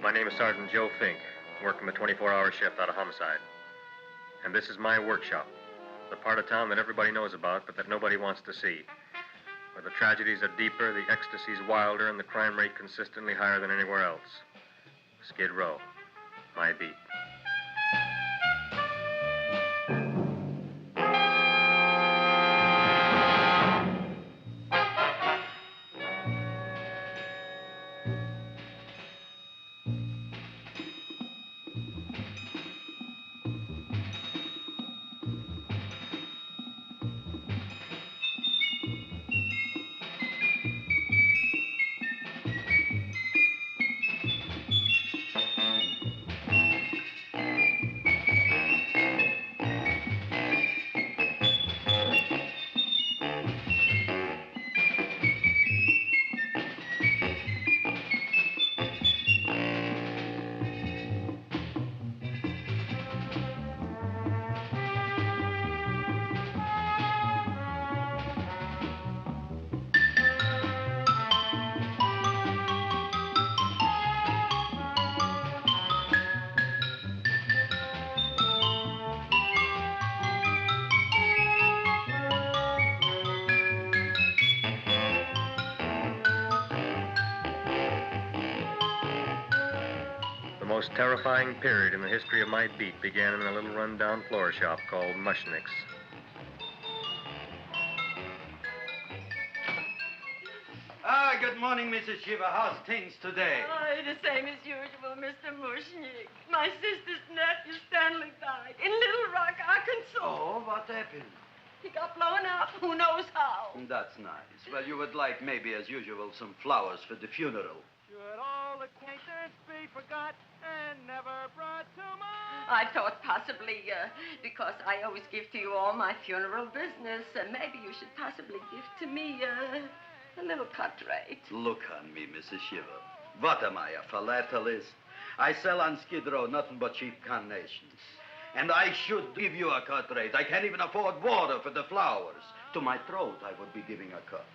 My name is Sergeant Joe Fink, working a 24-hour shift out of homicide. And this is my workshop, the part of town that everybody knows about, but that nobody wants to see. Where the tragedies are deeper, the ecstasy's wilder, and the crime rate consistently higher than anywhere else. Skid Row, my beat. The most terrifying period in the history of my beat began in a little run-down floor shop called Mushnick's. Good morning, Mrs. Shiva. How's things today? Oh, the same as usual, Mr. Mushnick. My sister's nephew, Stanley, died in Little Rock, Arkansas. Oh, what happened? He got blown up. Who knows how? That's nice. Well, you would like, maybe as usual, some flowers for the funeral. Should all acquaintance be forgot and never brought to mind? I thought possibly, because I always give to you all my funeral business, maybe you should possibly give to me, a little cut rate. Look on me, Mrs. Shiva. What am I, a philatelist? I sell on Skid Row nothing but cheap carnations. And I should give you a cut rate. I can't even afford water for the flowers. To my throat, I would be giving a cut.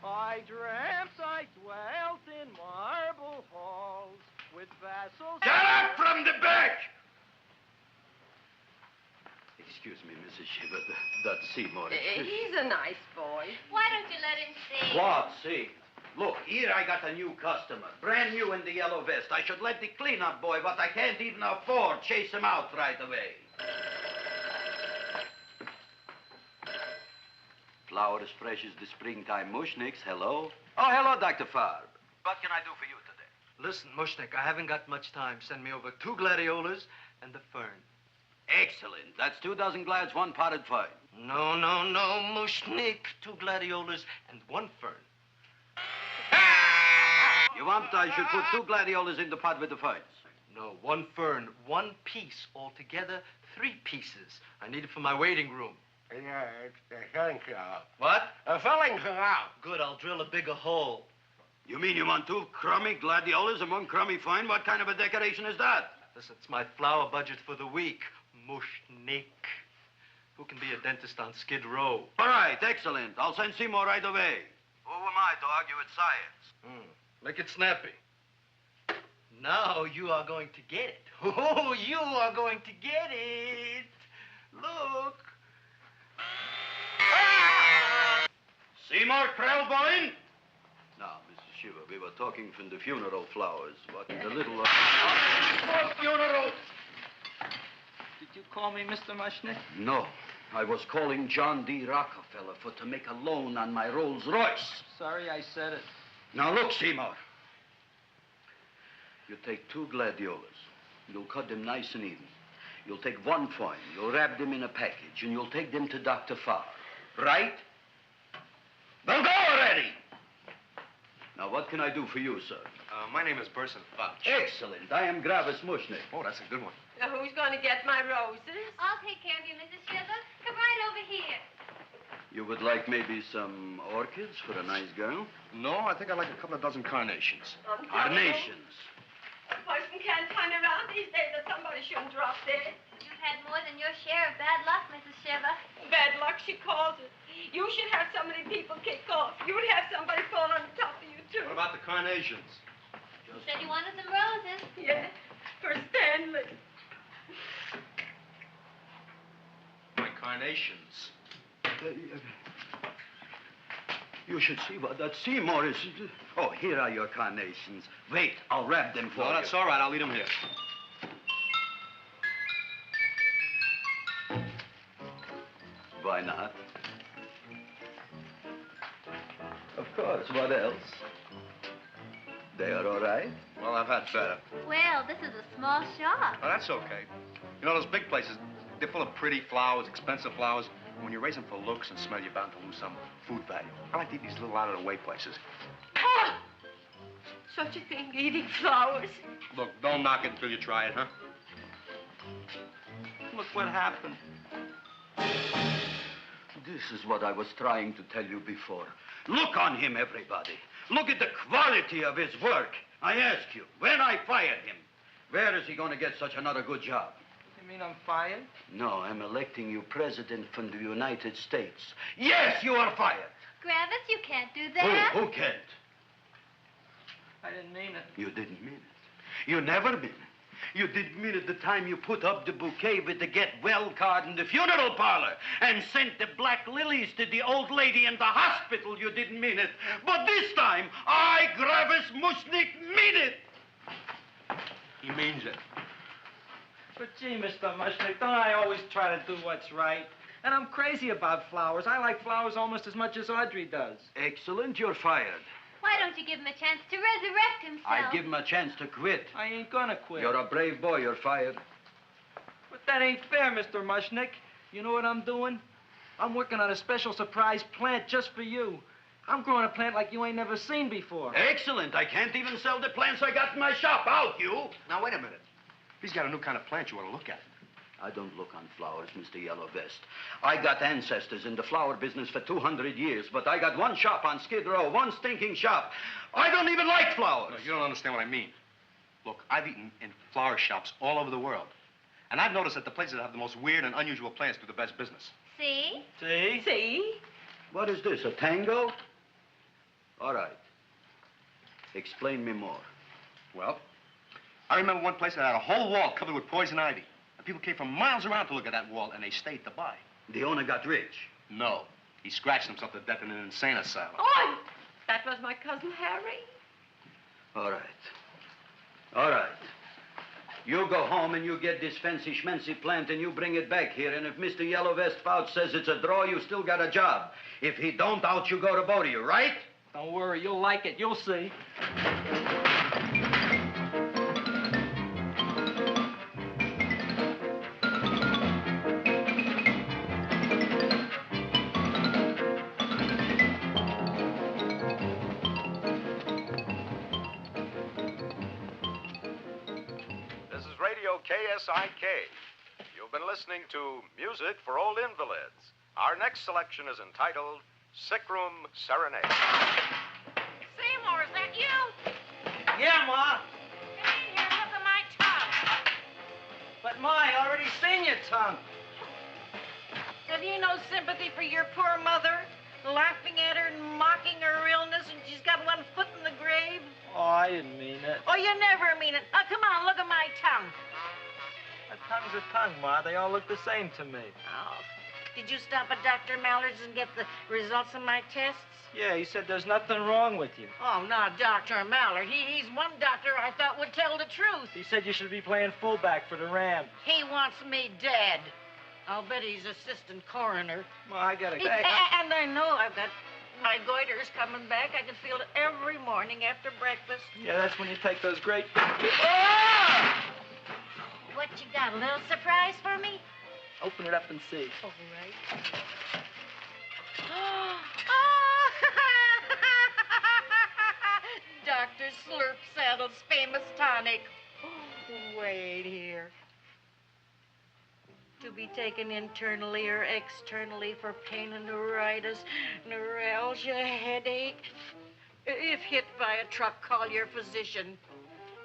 I dreamt I dwelt in marble halls with vassals... Shut up from the back! Excuse me, Mrs. Shiva, that's Seymour. He's a nice boy. Why don't you let him see? What, see? Look, here I got a new customer, brand new in the yellow vest. I should let the cleanup boy, but I can't even afford, chase him out right away. Flower as fresh as the springtime Mushnicks. Hello? Oh, hello, Dr. Farb. What can I do for you today? Listen, Mushnick, I haven't got much time. Send me over 2 gladiolas and the fern. Excellent. That's 2 dozen glads, 1 potted fern. No, Mushnick. 2 gladiolas and 1 fern. You want I should put 2 gladiolas in the pot with the ferns? No, 1 fern, 1 piece. Altogether, 3 pieces. I need it for my waiting room. Yeah, it's the filling out. What? The filling's out. Good, I'll drill a bigger hole. You mean you want 2 crummy gladiolas and 1 crummy fern? What kind of a decoration is that? Listen, it's my flower budget for the week. Mushnick. Who can be a dentist on Skid Row? All right, excellent. I'll send Seymour right away. Who am I to argue with science? Make it snappy. Now you are going to get it. Oh, you are going to get it. Look. Seymour Krellboyne? Now, Mrs. Shiva, we were talking from the funeral flowers. What the little... For funeral! Did you call me Mr. Mushnick? No. I was calling John D. Rockefeller to make a loan on my Rolls Royce. Sorry I said it. Now, look, Seymour. You take 2 gladiolas. You'll cut them nice and even. You'll take 1 fern. You'll wrap them in a package, and you'll take them to Dr. Farr. Right? Well, go already! Now, what can I do for you, sir? My name is Burson Fouch. Excellent. I am Gravis Mushnick. Oh, that's a good one. Who's going to get my roses? I'll take care of you, Mrs. Shiva. Come right over here. You would like maybe some orchids for a nice girl? No, I think I'd like a couple of dozen carnations. Carnations. A person can't turn around these days that somebody shouldn't drop dead. You've had more than your share of bad luck, Mrs. Shiva. Bad luck, she calls it. You should have so many people kick off. You'd have somebody fall on top of you, too. What about the carnations? Just Said you wanted some roses. Yes, for Stanley. My carnations. You should see what that Seymour is. Oh, here are your carnations. Wait, I'll wrap them for No, you. that's all right. I'll leave them here. Why not? Of course, what else? They are all right? Well, I've had better. Well, this is a small shop. Oh, that's okay. You know, those big places, they're full of pretty flowers, expensive flowers. When you raise them for looks and smell, you're bound to lose some food value. I like to eat these little out-of-the-way places. Oh! Such a thing, eating flowers. Look, don't knock it until you try it, huh? Look what happened. This is what I was trying to tell you before. Look on him, everybody. Look at the quality of his work. I ask you, when I fired him, where is he going to get such another good job? You mean I'm fired? No, I'm electing you president from the United States. Yes, you are fired. Gravis, you can't do that. Who can't? I didn't mean it. You didn't mean it. You never mean it. You didn't mean it the time you put up the bouquet with the get well card in the funeral parlor and sent the black lilies to the old lady in the hospital. You didn't mean it. But this time, I, Gravis Mushnik, mean it. He means it. But gee, Mr. Mushnick, don't I always try to do what's right? And I'm crazy about flowers. I like flowers almost as much as Audrey does. Excellent, you're fired. Why don't you give him a chance to resurrect himself? I give him a chance to quit. I ain't gonna quit. You're a brave boy, you're fired. But that ain't fair, Mr. Mushnick. You know what I'm doing? I'm working on a special surprise plant just for you. I'm growing a plant like you ain't never seen before. Excellent. I can't even sell the plants I got in my shop. Out, you. Now, wait a minute. He's got a new kind of plant you want to look at. I don't look on flowers, Mr. Yellow Vest. I got ancestors in the flower business for 200 years, but I got one shop on Skid Row, one stinking shop. I don't even like flowers. No, you don't understand what I mean. Look, I've eaten in flower shops all over the world. And I've noticed that the places that have the most weird and unusual plants do the best business. See? See? See? What is this, a tango? All right. Explain me more. Well, I remember one place that had a whole wall covered with poison ivy. And people came from miles around to look at that wall, and they stayed to buy. The owner got rich. No. He scratched himself to death in an insane asylum. Oh, that was my cousin Harry. All right. All right. You go home and you get this fancy schmancy plant and you bring it back here. And if Mr. Yellow Vest Fouch says it's a draw, you still got a job. If he don't, out you go to both of you, right? Don't worry, you'll like it. You'll see. KSIK. You've been listening to Music for Old Invalids. Our next selection is entitled Sick Room Serenade. Seymour, is that you? Yeah, Ma. Come in here, look at my tongue. But, Ma, I already seen your tongue. Have you no sympathy for your poor mother? Laughing at her and mocking her illness, and she's got one foot in the grave? Oh, I didn't mean it. Oh, you never mean it. Oh, come on, look at my tongue. A tongue's a tongue, Ma. They all look the same to me. Oh, did you stop at Dr. Mallard's and get the results of my tests? Yeah, he said there's nothing wrong with you. Oh, not Dr. Mallard. He's one doctor I thought would tell the truth. He said you should be playing fullback for the Rams. He wants me dead. I'll bet he's assistant coroner. Ma, I gotta go. And I know I've got my goiter's coming back. I can feel it every morning after breakfast. Yeah, that's when you take those great... What you got, a little surprise for me? Open it up and see. All right. Dr. Slurp Saddle's famous tonic. Wait here. To be taken internally or externally for pain and neuritis, neuralgia, headache. If hit by a truck, call your physician.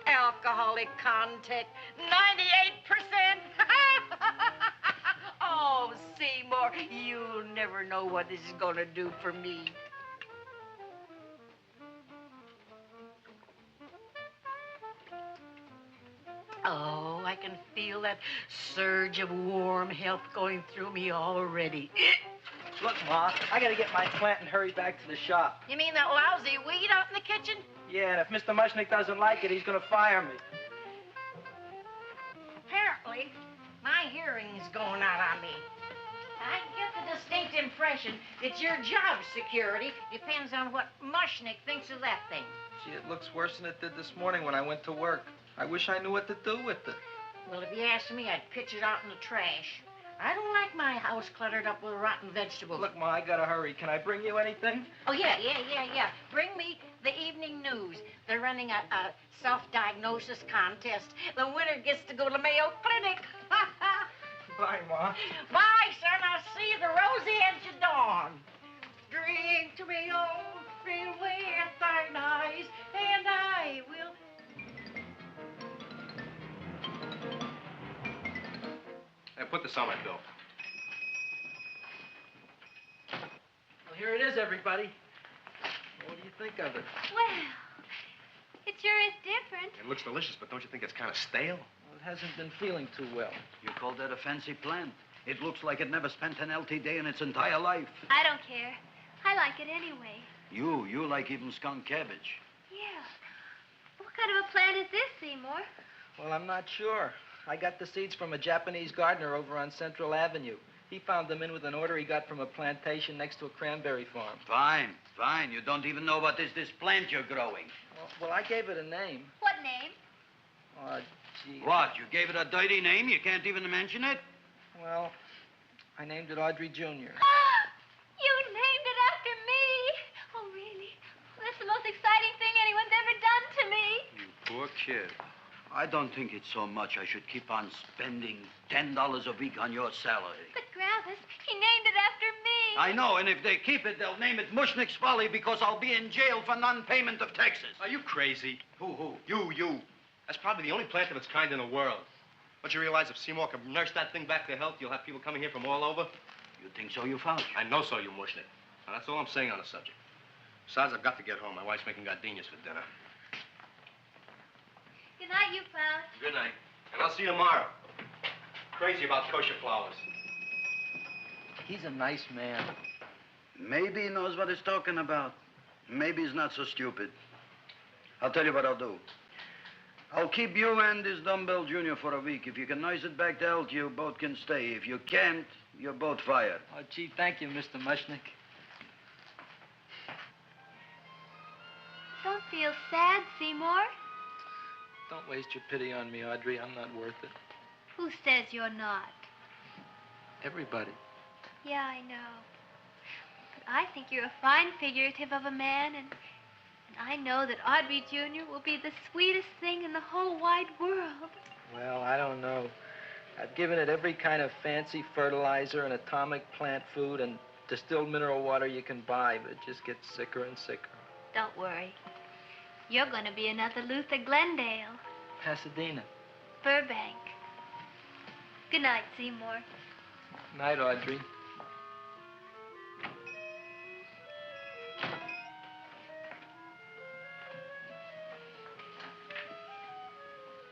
Alcoholic contact, 98%. Oh, Seymour, you'll never know what this is going to do for me. Oh, I can feel that surge of warm health going through me already. Look, Ma, I gotta get my plant and hurry back to the shop. You mean that lousy weed out in the kitchen? Yeah, and if Mr. Mushnick doesn't like it, he's gonna fire me. Apparently, my hearing's going out on me. I get the distinct impression that your job security depends on what Mushnick thinks of that thing. Gee, it looks worse than it did this morning when I went to work. I wish I knew what to do with it. Well, if you asked me, I'd pitch it out in the trash. I don't like my house cluttered up with rotten vegetables. Look, Ma, I gotta hurry. Can I bring you anything? Oh, yeah. Bring me the evening news. They're running a self-diagnosis contest. The winner gets to go to Mayo Clinic. Bye, Ma. Bye, son. I'll see you the rosy edge of dawn. Drink to me, old friend, with thine eyes, and I will... Hey, put this on my bill. Well, here it is, everybody. What do you think of it? Well, it sure is different. It looks delicious, but don't you think it's kind of stale? Well, it hasn't been feeling too well. You call that a fancy plant? It looks like it never spent an LT day in its entire life. I don't care. I like it anyway. You like even skunk cabbage. Yeah. What kind of a plant is this, Seymour? Well, I'm not sure. I got the seeds from a Japanese gardener over on Central Avenue. He found them in with an order he got from a plantation next to a cranberry farm. Fine. You don't even know what is this plant you're growing. Well, I gave it a name. What name? Oh, gee. What, you gave it a dirty name? You can't even mention it? Well, I named it Audrey Jr. You named it after me. Oh, really? That's the most exciting thing anyone's ever done to me. You poor kid. I don't think it's so much I should keep on spending $10 a week on your salary. But, Gravis, he named it after me. I know, and if they keep it, they'll name it Mushnick's Folly because I'll be in jail for non-payment of taxes. Are you crazy? Who? You. That's probably the only plant of its kind in the world. Don't you realize if Seymour can nurse that thing back to health, you'll have people coming here from all over? You think so, you found? I know so, you Mushnick. Now, that's all I'm saying on the subject. Besides, I've got to get home. My wife's making gardenias for dinner. Good night, you found. Good night. And I'll see you tomorrow. Crazy about kosher flowers. He's a nice man. Maybe he knows what he's talking about. Maybe he's not so stupid. I'll tell you what I'll do. I'll keep you and this dumbbell junior for a week. If you can nurse it back to health, you both can stay. If you can't, you're both fired. Oh, gee, thank you, Mr. Mushnick. Don't feel sad, Seymour. Don't waste your pity on me, Audrey. I'm not worth it. Who says you're not? Everybody. Yeah, I know. But I think you're a fine figurative of a man, and I know that Audrey Jr. will be the sweetest thing in the whole wide world. Well, I don't know. I've given it every kind of fancy fertilizer and atomic plant food and distilled mineral water you can buy, but it just gets sicker and sicker. Don't worry. You're going to be another Luther Glendale. Pasadena. Burbank. Good night, Seymour. Night, Audrey.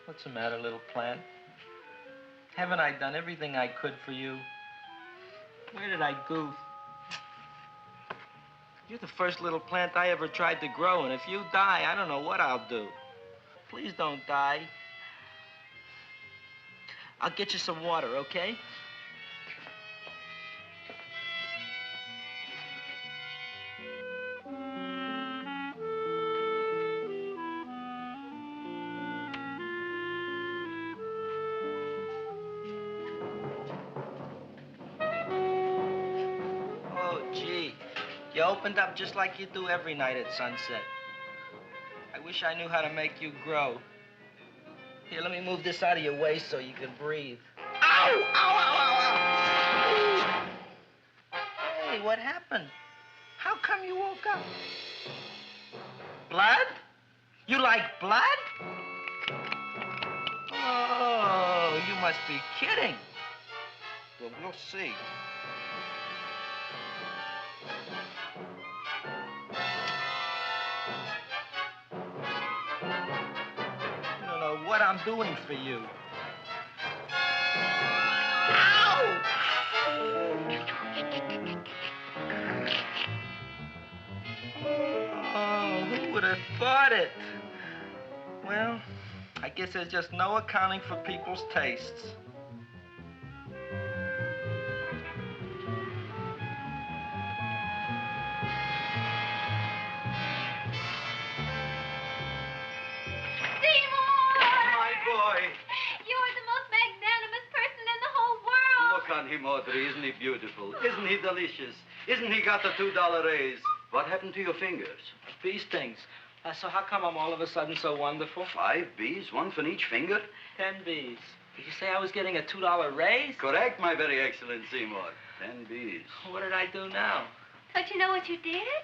What's the matter, little plant? Haven't I done everything I could for you? Where did I goof? You're the first little plant I ever tried to grow, and if you die, I don't know what I'll do. Please don't die. I'll get you some water, okay? You opened up just like you do every night at sunset. I wish I knew how to make you grow. Here, let me move this out of your way so you can breathe. Ow! Ow, ow, ow, ow! Hey, what happened? How come you woke up? Blood? You like blood? Oh, you must be kidding. Well, we'll see. what I'm doing for you. Oh, who would have thought it? Well, I guess there's just no accounting for people's tastes. You're the most magnanimous person in the whole world. Look on him, Audrey. Isn't he beautiful? Isn't he delicious? Isn't he got the $2 raise? What happened to your fingers? Bee stings. So how come I'm all of a sudden so wonderful? 5 bees, one for each finger? 10 bees. Did you say I was getting a $2 raise? Correct, my very excellent Seymour. 10 bees. What did I do now? Don't you know what you did?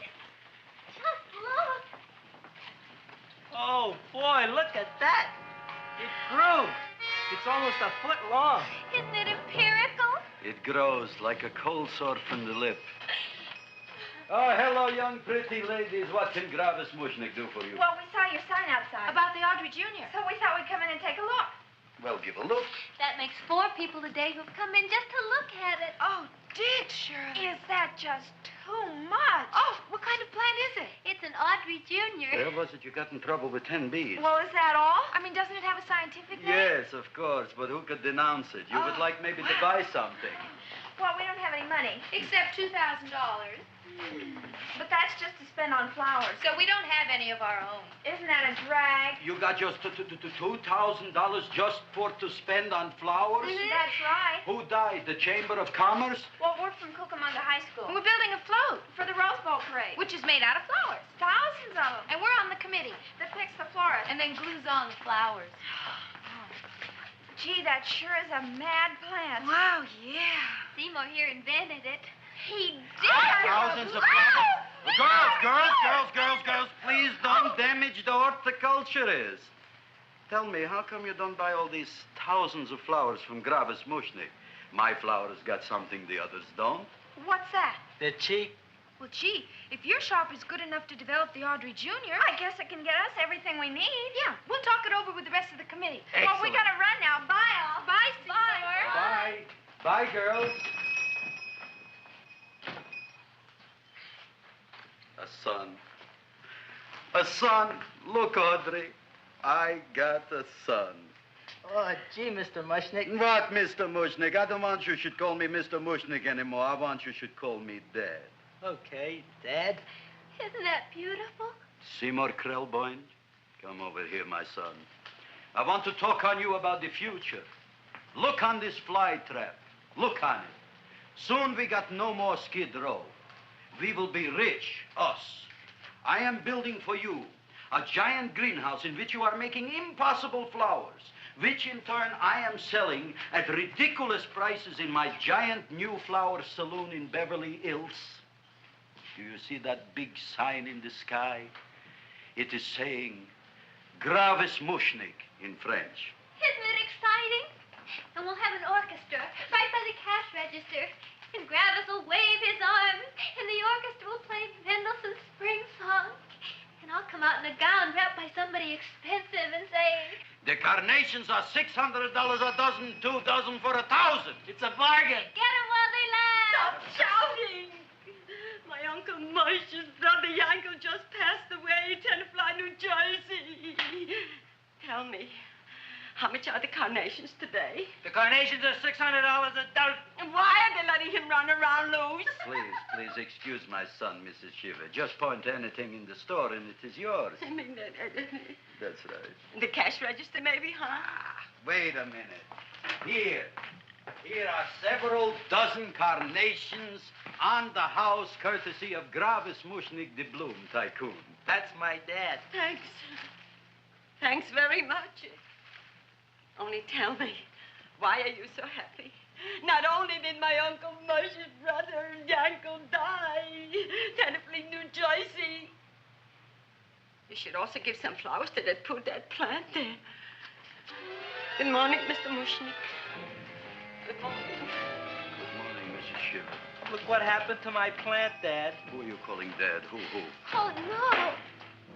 Just look. Oh, boy, look at that. It grew. It's almost a foot long. Isn't it empirical? It grows like a cold sore from the lip. Oh, hello, young pretty ladies. What can Gravis Mushnik do for you? Well, we saw your sign outside. About the Audrey Jr. So we thought we'd come in and take a look. Well, give a look. That makes 4 people today who've come in just to look at it. Oh, did Shirley? Is that just too much? Oh, what kind of plant is it? It's an Audrey Jr. Where was it you got in trouble with 10 bees? Well, is that all? I mean, doesn't it have a scientific name? Yes, of course, but who could denounce it? You would like maybe to buy something. Well, we don't have any money. Except $2,000. But that's just to spend on flowers. So we don't have any of our own. Isn't that a drag? You got just $2,000 just to spend on flowers? That's right. Who died? The Chamber of Commerce? Well, we're from Cucamonga High School. We're building a float for the Rose Bowl parade. Which is made out of flowers. Thousands of them. And we're on the committee that picks the florists. And then glues on the flowers. Gee, that sure is a mad plant. Wow, yeah. Seymour here invented it. He did. Thousands of flowers. Girls, please don't damage the horticulturist. Tell me, how come you don't buy all these thousands of flowers from Gravis Mushnik? My flowers got something the others don't. What's that? They're cheap. Well, gee, if your shop is good enough to develop the Audrey Jr., I guess it can get us everything we need. Yeah, we'll talk it over with the rest of the committee. Excellent. Well, we gotta run now. Bye, all. Bye, Seymour. Bye. Bye, girls. A son. A son. Look, Audrey. I got a son. Oh, gee, Mr. Mushnik. What, Mr. Mushnik? I don't want you should call me Mr. Mushnik anymore. I want you should call me Dad. Okay, Dad. Isn't that beautiful? Seymour Krelboin, come over here, my son. I want to talk on you about the future. Look on this fly trap. Look on it. Soon we got no more Skid Row. We will be rich, us. I am building for you a giant greenhouse in which you are making impossible flowers, which in turn I am selling at ridiculous prices in my giant new flower saloon in Beverly Hills. Do you see that big sign in the sky? It is saying Gravis Mushnik in French. Isn't it exciting? And we'll have an orchestra right by the cash register. And Gravis will wave his arms, and the orchestra will play Mendelssohn's Spring Song. And I'll come out in a gown wrapped by somebody expensive and say, The carnations are $600 a dozen, 2 dozen for 1,000. It's a bargain. get 'em while they last. Stop shouting! My Uncle Mush's brother Yankel just passed away, Tenafly, New Jersey. Tell me, how much are the carnations today? The carnations are $600 a dozen. And why are they letting him run around loose? Please excuse my son, Mrs. Shiver. Just point to anything in the store and it is yours. I mean, That's right. the cash register maybe, huh? Wait a minute. Here are several dozen carnations on the house, courtesy of Gravis Mushnik, the Bloom Tycoon. That's my dad. Thanks. Thanks very much. Only tell me, why are you so happy? Not only did my Uncle Mush's brother Yankel die, Tenafly, New Jersey. You should also give some flowers to that poor dead plant there. Good morning, Mr. Mushnik. Good morning. Good morning, Mrs. Shiver. Look what happened to my plant, Dad. Who are you calling Dad? Who? Oh, no.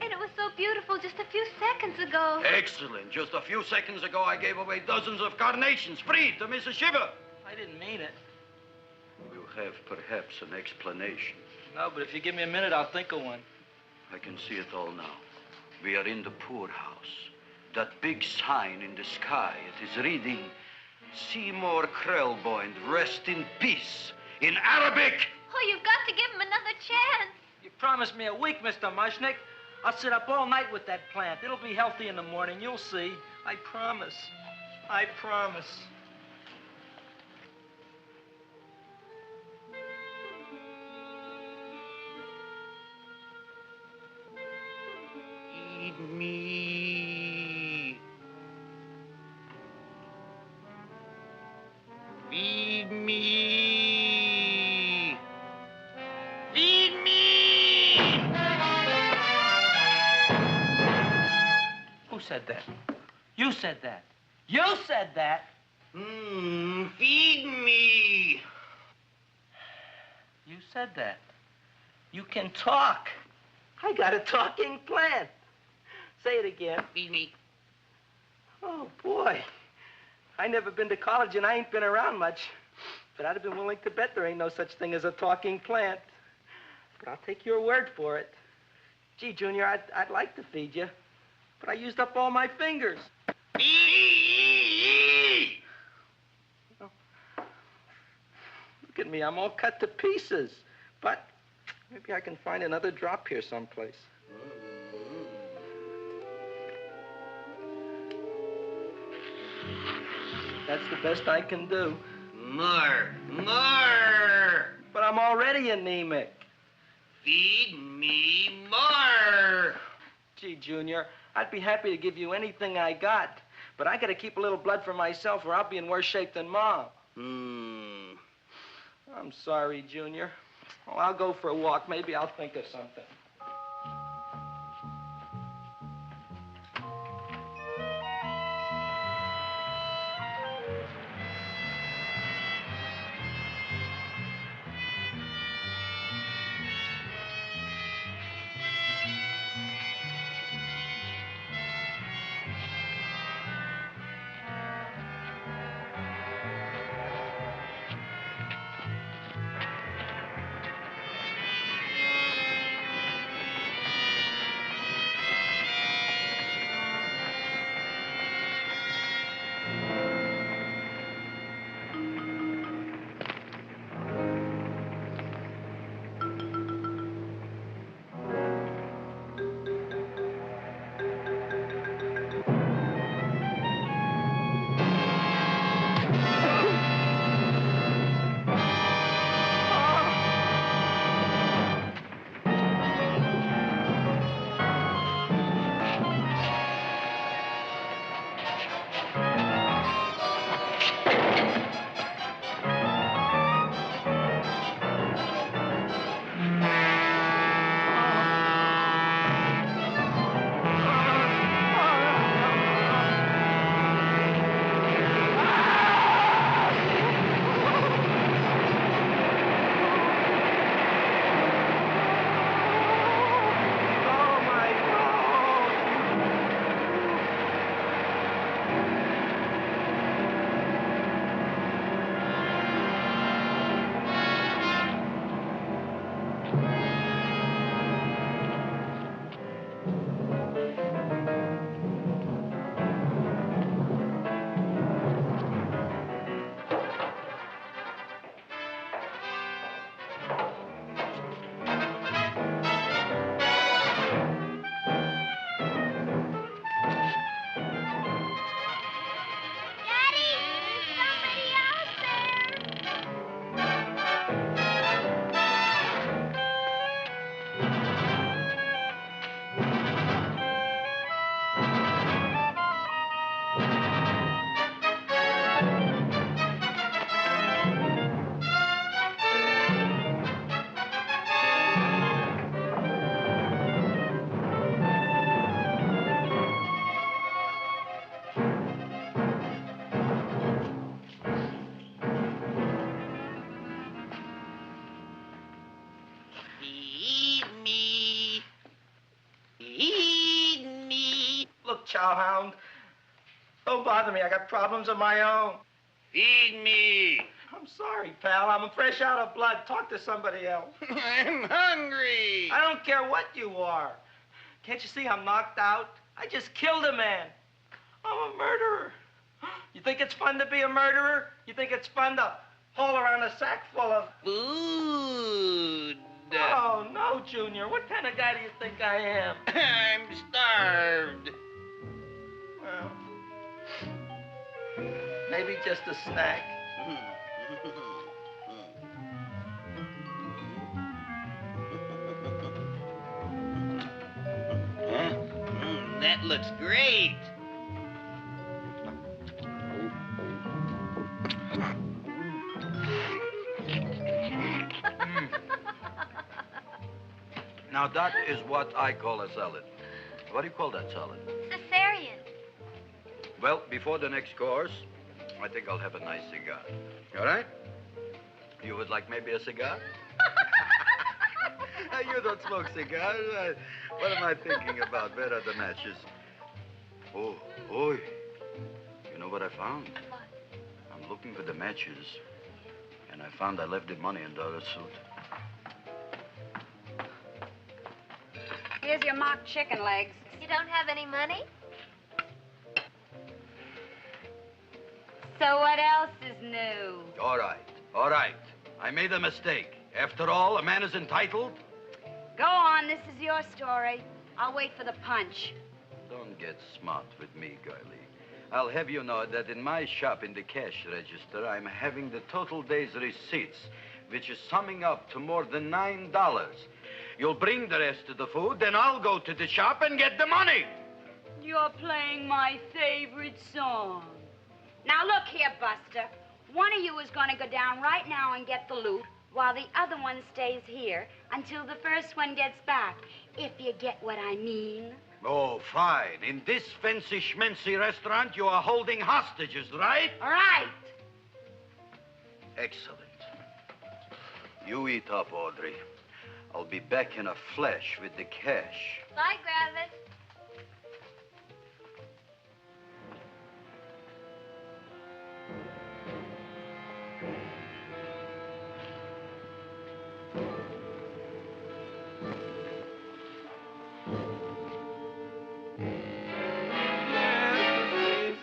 And it was so beautiful just a few seconds ago. Excellent. Just a few seconds ago, I gave away dozens of carnations free to Mrs. Shiver. I didn't mean it. You have perhaps an explanation. No, but if you give me a minute, I'll think of one. I can see it all now. We are in the poorhouse. That big sign in the sky, it is reading, Seymour Krelboyne, rest in peace, in Arabic. Oh, you've got to give him another chance. You promised me a week, Mr. Mushnick. I'll sit up all night with that plant. It'll be healthy in the morning. You'll see. I promise. I promise. Feed me. Feed me. Feed me. Who said that? You said that. You said that. Feed me. You said that. You can talk. I got a talking plant. Say it again. Feed me. Oh, boy. I never been to college and I ain't been around much. But I'd have been willing to bet there ain't no such thing as a talking plant. But I'll take your word for it. Gee, Junior, I'd like to feed you. But I used up all my fingers. Oh. Look at me, I'm all cut to pieces. But maybe I can find another drop here someplace. That's the best I can do. More. But I'm already anemic. Feed me more. Gee, Junior, I'd be happy to give you anything I got. But I gotta keep a little blood for myself or I'll be in worse shape than Mom. I'm sorry, Junior. Well, I'll go for a walk. Maybe I'll think of something. cowhound. Don't bother me. I got problems of my own. Feed me. I'm sorry, pal. I'm fresh out of blood. Talk to somebody else. I'm hungry. I don't care what you are. Can't you see I'm knocked out? I just killed a man. I'm a murderer. You think it's fun to be a murderer? You think it's fun to haul around a sack full of... Food. Oh, no, Junior. What kind of guy do you think I am? I'm starved. Well, maybe just a snack. Huh? That looks great. Now, that is what I call a salad. What do you call that salad? Cesarean. Well, before the next course, I think I'll have a nice cigar. All right? You would like maybe a cigar? You don't smoke cigars. What am I thinking about? Where are the matches? Oh, oi. You know what I found? What? I'm looking for the matches, and I found I left the money in the other suit. Here's your mock chicken legs. You don't have any money? So what else is new? All right, all right. I made a mistake. After all, a man is entitled. Go on, this is your story. I'll wait for the punch. Don't get smart with me, girlie. I'll have you know that in my shop in the cash register, I'm having the total day's receipts, which is summing up to more than $9. You'll bring the rest of the food, then I'll go to the shop and get the money. You're playing my favorite song. Now, look here, Buster. One of you is going to go down right now and get the loot, while the other one stays here until the first one gets back, if you get what I mean. Oh, fine. In this fancy schmancy restaurant, you are holding hostages, right? Right. Excellent. You eat up, Audrey. I'll be back in a flash with the cash. Bye, Gravis.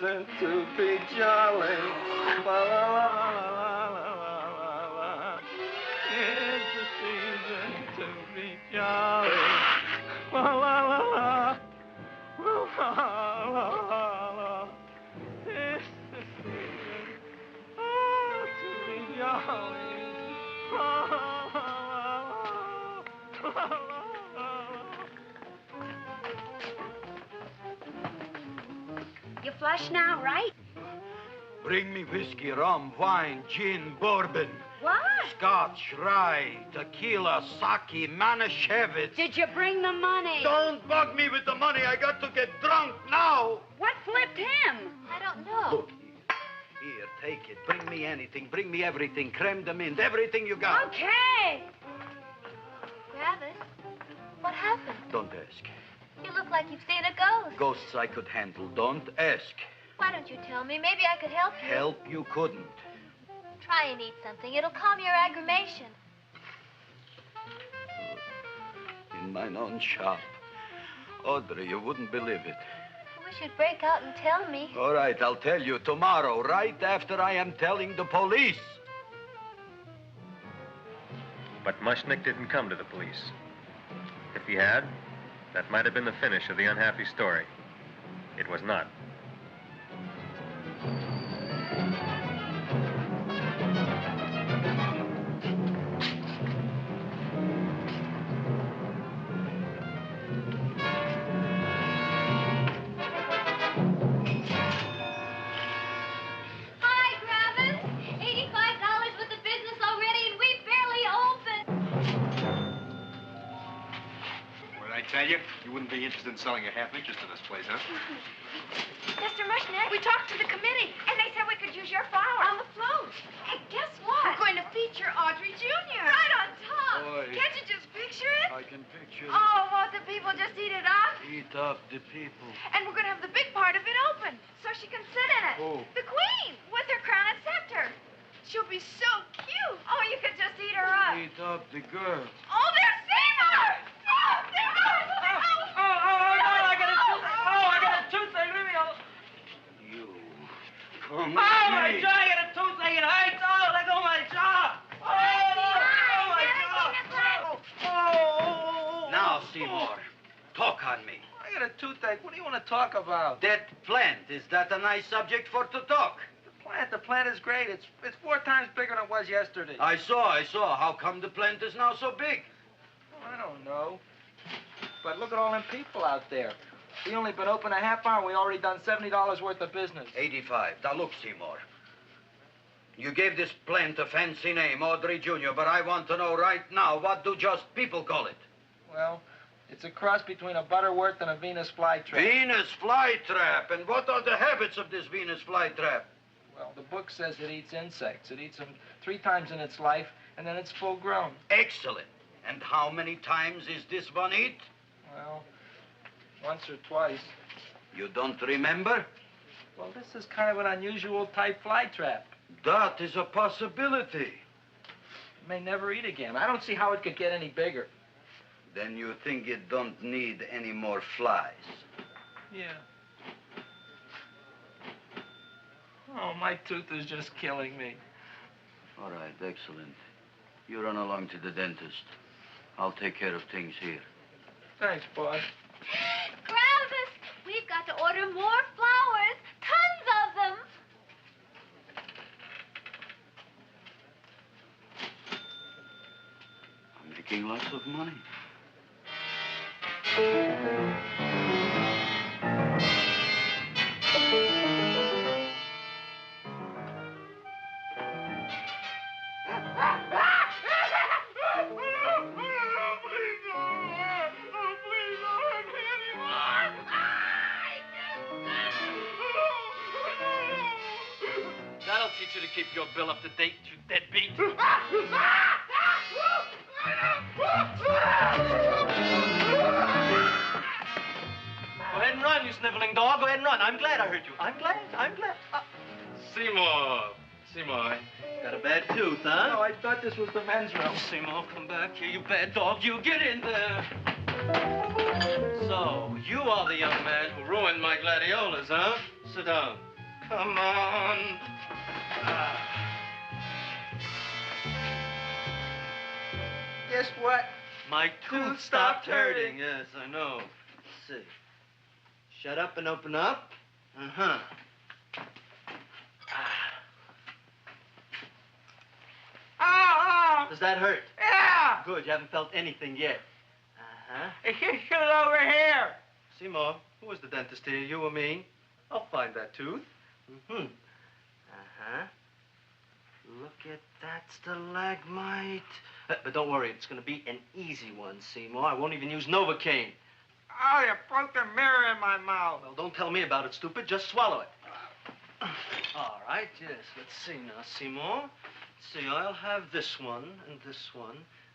Reason to be jolly. La, la, la, la, la, la, la. It's the season to be jolly. La, la, la, la. La, la, la, la. It's the season to be jolly. La, la, la, la, la, la. You flush now, right? Bring me whiskey, rum, wine, gin, bourbon. What? Scotch, rye, tequila, sake, Manischewitz. Did you bring the money? Don't bug me with the money. I got to get drunk now. What flipped him? I don't know. Look, here, take it. Bring me anything. Bring me everything. Creme de mint, everything you got. Okay. Gravis, what happened? Don't ask. You look like you've seen a ghost. Ghosts I could handle. Don't ask. Why don't you tell me? Maybe I could help you. Help you couldn't. Try and eat something. It'll calm your aggravation. In mine own shop. Audrey, you wouldn't believe it. I wish you'd break out and tell me. All right, I'll tell you tomorrow, right after I am telling the police. But Mushnick didn't come to the police. If he had, that might have been the finish of the unhappy story. It was not. Hi, Gravis. $85 worth of business already, and we barely opened. What did I tell you? You wouldn't be interested in selling a half interest in this place, huh? Mr. Mushnick, we talked to the committee, and they said we could use your flower on the float. Hey, guess what? We're going to feature Audrey Jr. Right on top. Boy. Can't you just picture it? I can picture it. Oh, won't the people just eat it up? Eat up the people. And we're going to have the big part of it open, so she can sit in it. Who? The queen, with her crown and scepter. She'll be so cute. Oh, you could just eat her up. Eat up the girl. Oh, there's Seymour! Oh, Seymour! I got a toothache. Leave me alone. You. Come Oh, my jaw, I got a toothache. It hurts. Oh, let go of my jaw. Oh, my jaw. Oh. Now, Seymour, talk on me. I got a toothache. What do you want to talk about? That plant, is that a nice subject for to talk? The plant is great. It's 4 times bigger than it was yesterday. I saw. How come the plant is now so big? I don't know. But look at all them people out there. We only been open a half hour. We already done $70 worth of business. 85. Now, look, Seymour. You gave this plant a fancy name, Audrey Jr., but I want to know right now, what do just people call it? Well, it's a cross between a Butterworth and a Venus flytrap. Venus flytrap. And what are the habits of this Venus flytrap? Well, the book says it eats insects. It eats them 3 times in its life, and then it's full grown. Excellent. And how many times is this one eat? Well, once or twice. You don't remember? Well, this is kind of an unusual type flytrap. That is a possibility. It may never eat again. I don't see how it could get any bigger. Then you think it don't need any more flies? Yeah. Oh, my tooth is just killing me. All right, excellent. You run along to the dentist. I'll take care of things here. Thanks, boss. Gravis, we've got to order more flowers. Tons of them. I'm making lots of money. That'll teach you to keep your bill up to date, you deadbeat. Go ahead and run, you sniveling dog. Go ahead and run. I'm glad I hurt you. I'm glad. Seymour, got a bad tooth, huh? No, I thought this was the men's room. Seymour, come back here, you bad dog. You get in there. So, you are the young man who ruined my gladiolas, huh? Sit down. Come on. Guess what? My tooth stopped hurting. Yes, I know. Let's see. Shut up and open up. Uh-huh. Oh! Does that hurt? Yeah! Good, you haven't felt anything yet. Uh-huh. Get it over here. Seymour, who was the dentist here, you or me? I'll find that tooth. Mm-hmm. Uh-huh. Look at that stalagmite. But don't worry, it's going to be an easy one, Seymour. I won't even use Novocaine. Oh, you broke the mirror in my mouth. Well, don't tell me about it, stupid. Just swallow it. All right, yes. Let's see now, Seymour. Let's see, I'll have this one,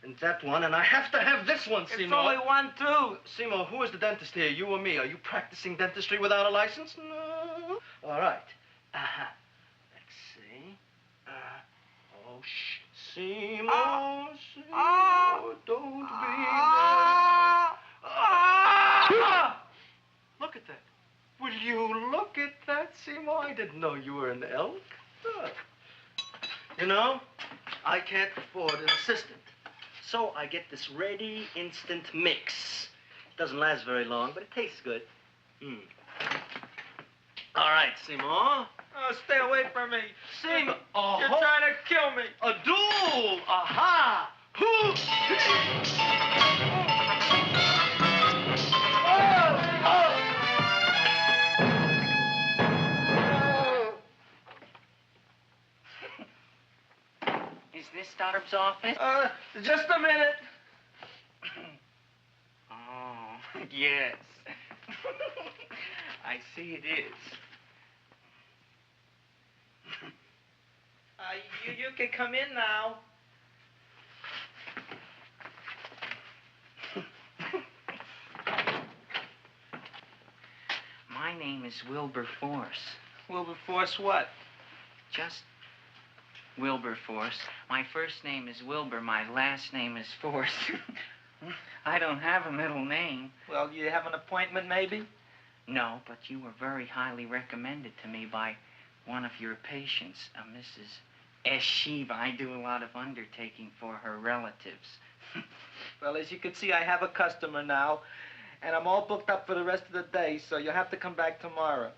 and that one, and I have to have this one, Seymour. It's only one tooth. Seymour, who is the dentist here, you or me? Are you practicing dentistry without a license? No. All right. Uh-huh. Let's see. Oh, shh. Seymour, Seymour, don't be mad. Look at that. Will you look at that, Seymour? I didn't know you were an elk. You know, I can't afford an assistant. So I get this ready instant mix. It doesn't last very long, but it tastes good. All right, Seymour. Oh, stay away from me. Seymour. You're trying to kill me. A duel. Aha. Is this Stoddard's office? Just a minute. Oh, yes. I see it is. You can come in now. is Wilberforce. Wilberforce what? Just Wilberforce. My first name is Wilbur. My last name is Force. I don't have a middle name. Well, you have an appointment, maybe? No, but you were very highly recommended to me by one of your patients, Mrs. S. Shiva. I do a lot of undertaking for her relatives. Well, as you can see, I have a customer now, and I'm all booked up for the rest of the day, so you'll have to come back tomorrow.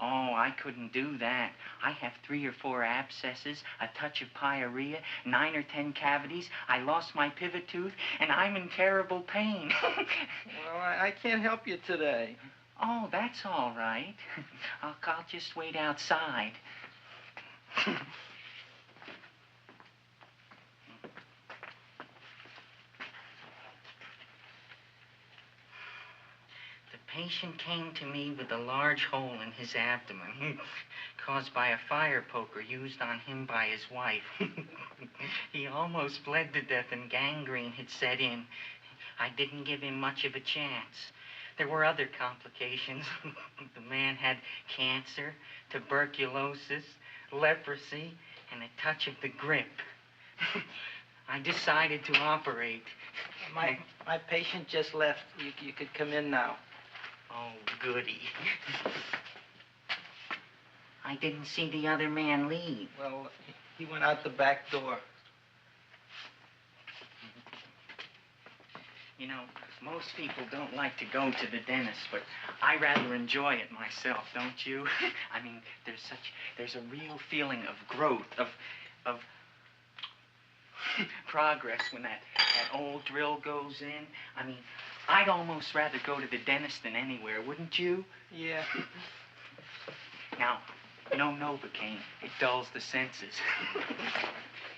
Oh, I couldn't do that. I have 3 or 4 abscesses, a touch of pyorrhea, 9 or 10 cavities. I lost my pivot tooth, and I'm in terrible pain. Well, I can't help you today. Oh, that's all right. I'll just wait outside. The patient came to me with a large hole in his abdomen, caused by a fire poker used on him by his wife. He almost bled to death and gangrene had set in. I didn't give him much of a chance. There were other complications. The man had cancer, tuberculosis, leprosy, and a touch of the grip. I decided to operate. My patient just left. You could come in now. Oh, goody. I didn't see the other man leave. Well, he went out the back door. You know, most people don't like to go to the dentist, but I rather enjoy it myself, don't you? I mean, there's a real feeling of growth, of progress when that old drill goes in. I mean, I'd almost rather go to the dentist than anywhere, wouldn't you? Yeah. Now, no Novocaine. It dulls the senses.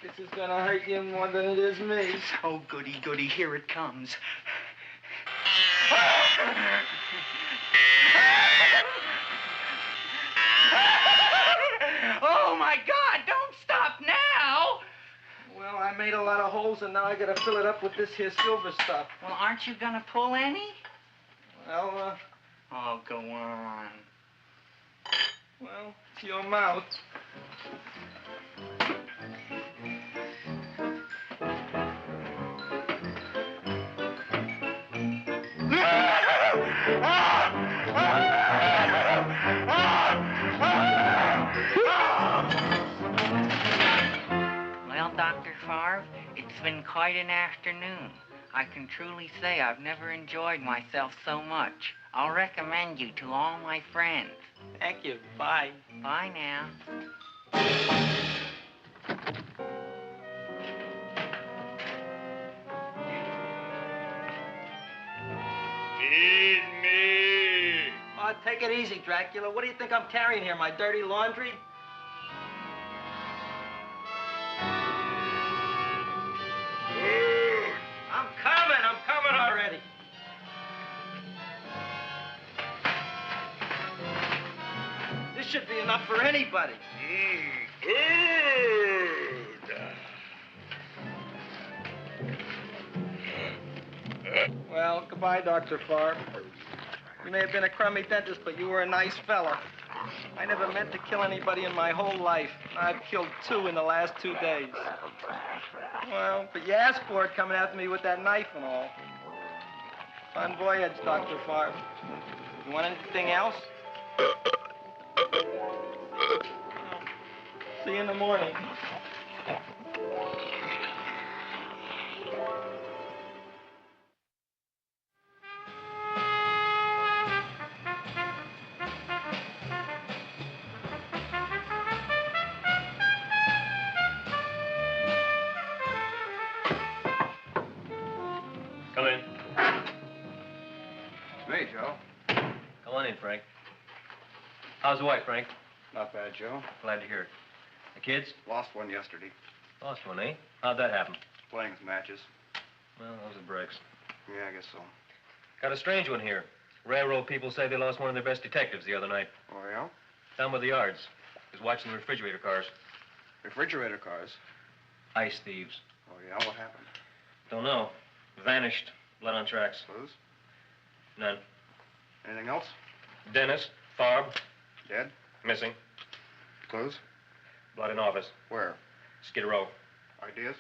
This is gonna hurt you more than it is me. Oh, goody, goody, here it comes. Oh, my God, don't stop now! Well, I made a lot of holes, and now I gotta fill it up with this here silver stuff. Well, aren't you gonna pull any? Well, Oh, go on. Well, it's your mouth. Well, Dr. Favre, it's been quite an afternoon. I can truly say I've never enjoyed myself so much. I'll recommend you to all my friends. Thank you. Bye. Bye now. Feed me. Oh, take it easy, Dracula. What do you think I'm carrying here, my dirty laundry? I'm coming already. This should be enough for anybody. Well, goodbye, Dr. Favre. You may have been a crummy dentist, but you were a nice fella. I never meant to kill anybody in my whole life. I've killed 2 in the last 2 days. Well, but you asked for it coming after me with that knife and all. Fun voyage, Dr. Favre. You want anything else? See you in the morning. Come in. Me, Joe. Come on in, Frank. How's the wife, Frank? Not bad, Joe. Glad to hear it. The kids? Lost one yesterday. Lost one, eh? How'd that happen? Playing some matches. Well, those are breaks. Yeah, I guess so. Got a strange one here. Railroad people say they lost one of their best detectives the other night. Oh, yeah? Down by the yards. He was watching the refrigerator cars. Refrigerator cars? Ice thieves. Oh, yeah? What happened? Don't know. Vanished. Blood on tracks. Clues? None. Anything else? Dennis, Farb. Dead? Missing. Clues? Blood in office. Where? Skid Row. Ideas?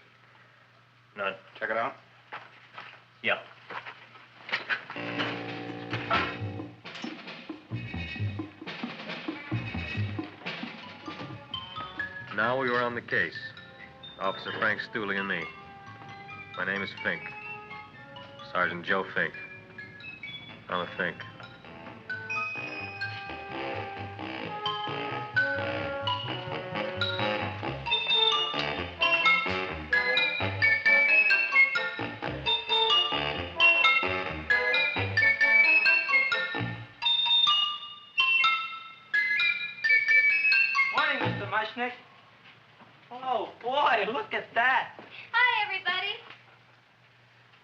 None. Check it out. Yeah. Now we were on the case. Officer Frank Stooley and me. My name is Fink. Sergeant Joe Fink. I'm a Fink. Morning, Mr. Mushnick. Oh, boy, look at that. Hi, everybody.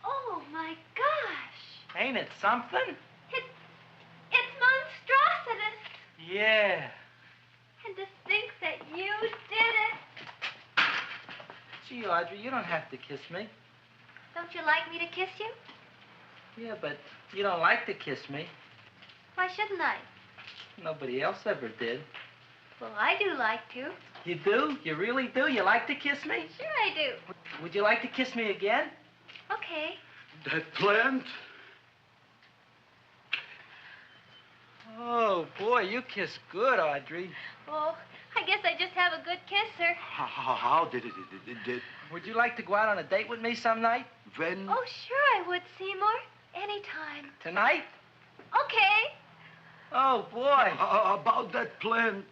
Oh, my gosh. Ain't it something? It's monstrositous. Yeah. And to think that you did it. Gee, Audrey, you don't have to kiss me. Don't you like me to kiss you? Yeah, but you don't like to kiss me. Why shouldn't I? Nobody else ever did. Well, I do like to. You do? You really do? You like to kiss me? Sure I do. Would you like to kiss me again? Okay. That plant? Oh, boy, you kiss good, Audrey. Oh, I guess I just have a good kisser. How did it? Would you like to go out on a date with me some night? When? Oh, sure I would, Seymour. Anytime. Tonight? Okay. Oh, boy. About that plant.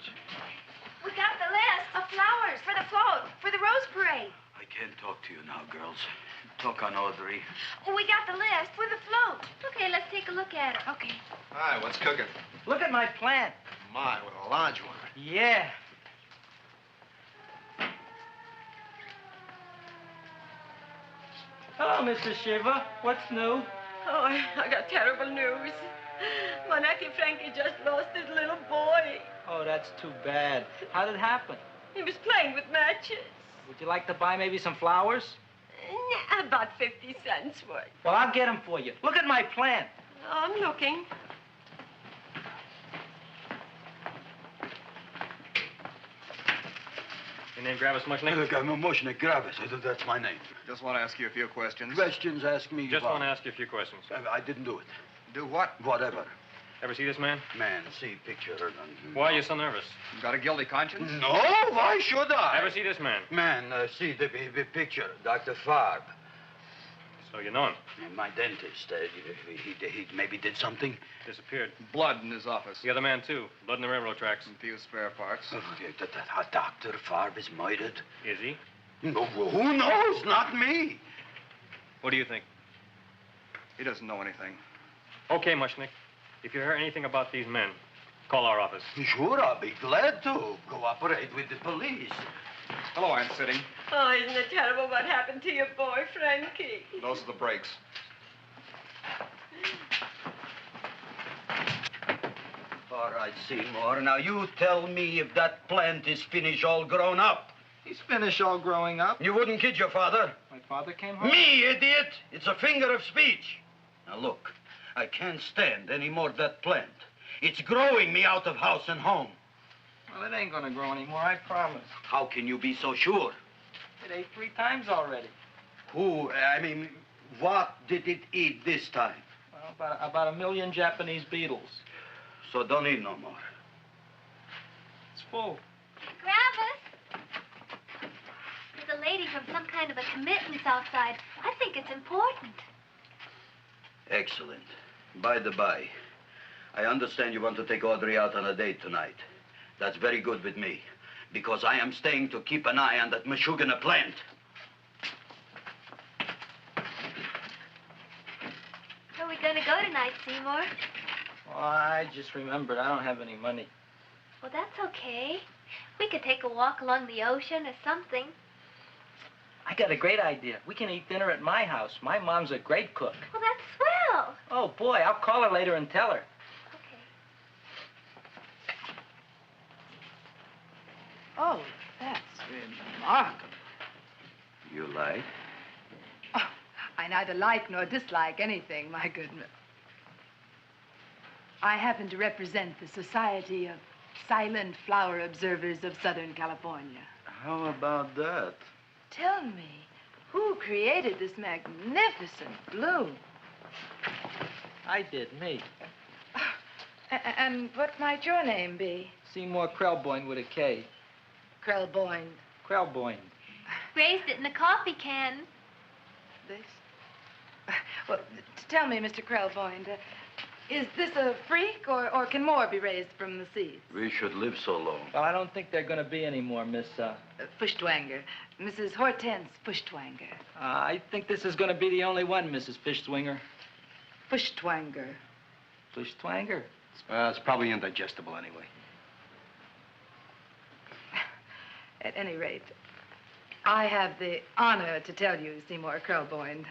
We got the list of flowers for the float, for the Rose Parade. I can't talk to you now, girls. Talk on Audrey. We got the list for the float. Okay, let's take a look at it. Okay. Hi, what's cooking? Look at my plant. My, what a large one. Yeah. Hello, Mr. Shiva. What's new? Oh, I got terrible news. My nephew Frankie just lost his little boy. Oh, that's too bad. How did it happen? He was playing with matches. Would you like to buy maybe some flowers? About 50 cents worth. Well, I'll get them for you. Look at my plant. I'm looking. Your name Gravis Mushnick? Look, I'm a Mushnick Gravis. That's my name. Just want to ask you a few questions. Questions, ask me. Just want to ask you a few questions. I didn't do it. Do what? Whatever. Ever see this man? Man, see picture. Why are you so nervous? You got a guilty conscience? No, why should I? Ever see this man? Man, see the picture. Dr. Farb. So you know him? My dentist. He maybe did something. Disappeared. Blood in his office. The other man, too. Blood in the railroad tracks. And few spare parts. Dr. Farb is murdered. Is he? No, who knows? Not me. What do you think? He doesn't know anything. Okay, Mushnick. If you hear anything about these men, call our office. Sure, I'll be glad to cooperate with the police. Hello, Aunt Sitting. Oh, isn't it terrible what happened to your boy, Frankie? Those are the brakes. All right, Seymour. Now, you tell me if that plant is finished all grown up. He's finished all growing up. You wouldn't kid your father. My father came home? Me, idiot! It's a finger of speech. Now, look, I can't stand any more of that plant. It's growing me out of house and home. Well, it ain't gonna grow anymore, I promise. How can you be so sure? It ate 3 times already. What did it eat this time? Well, about 1 million Japanese beetles. So don't eat no more. It's full. Gravis! There's a lady from some kind of a committance outside. I think it's important. Excellent. By the by, I understand you want to take Audrey out on a date tonight. That's very good with me, because I am staying to keep an eye on that Meshuggah plant. Where are we going to go tonight, Seymour? Well, I just remembered I don't have any money. Well, that's okay. We could take a walk along the ocean or something. I got a great idea. We can eat dinner at my house. My mom's a great cook. Well, that's swell. Oh, boy, I'll call her later and tell her. Okay. Oh, that's remarkable. You like? Oh, I neither like nor dislike anything, my goodness. I happen to represent the Society of Silent Flower Observers of Southern California. How about that? Tell me, who created this magnificent bloom? I did, me. And what might your name be? Seymour Krelboyne with a K. Krelboyne. Krelboyne. Raised it in a coffee can. This? Well, tell me, Mr. Krelboyne, is this a freak, or can more be raised from the seeds? We should live so long. Well, I don't think they're going to be any more, Miss, Fuschtwanger. Mrs. Hortense Fuschtwanger. I think this is going to be the only one, Mrs. Fishswinger. Fuschtwanger. Fuschtwanger? It's probably indigestible anyway. At any rate, I have the honor to tell you, Seymour Krelboyne,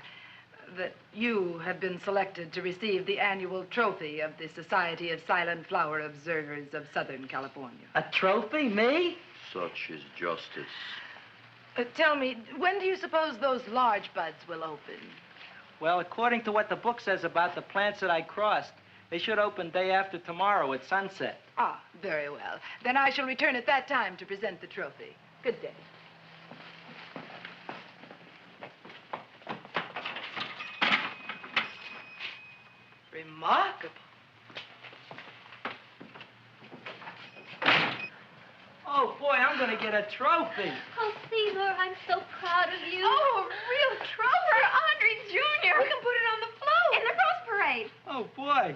that you have been selected to receive the annual trophy of the Society of Silent Flower Observers of Southern California. A trophy? Me? Such is justice. Tell me, when do you suppose those large buds will open? Well, according to what the book says about the plants that I crossed, they should open day after tomorrow at sunset. Ah, very well. Then I shall return at that time to present the trophy. Good day. Remarkable. Oh, boy, I'm going to get a trophy. Oh, Seymour, I'm so proud of you. Oh, a real trophy for Audrey Jr. We can put it on the float. In the Rose Parade. Oh, boy.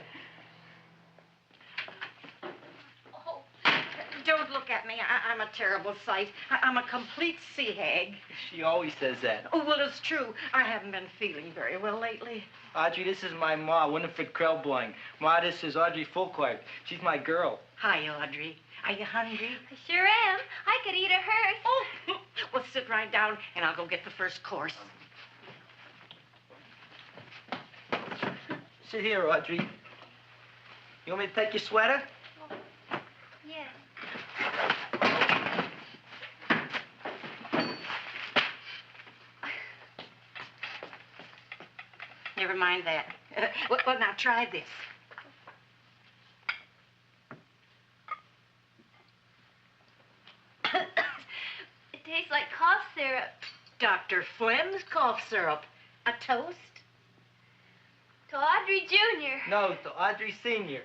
Don't look at me. I'm a terrible sight. I'm a complete sea hag. She always says that. Oh, well, it's true. I haven't been feeling very well lately. Audrey, this is my ma, Winifred Krelboyne. Ma, this is Audrey Fulcourt. She's my girl. Hi, Audrey. Are you hungry? I sure am. I could eat a hearse. Oh, well, sit right down, and I'll go get the first course. Sit here, Audrey. You want me to take your sweater? Yes. Never mind that. Well, now try this. It tastes like cough syrup. Dr. Flem's cough syrup. A toast? To Audrey Jr. No, to Audrey Sr.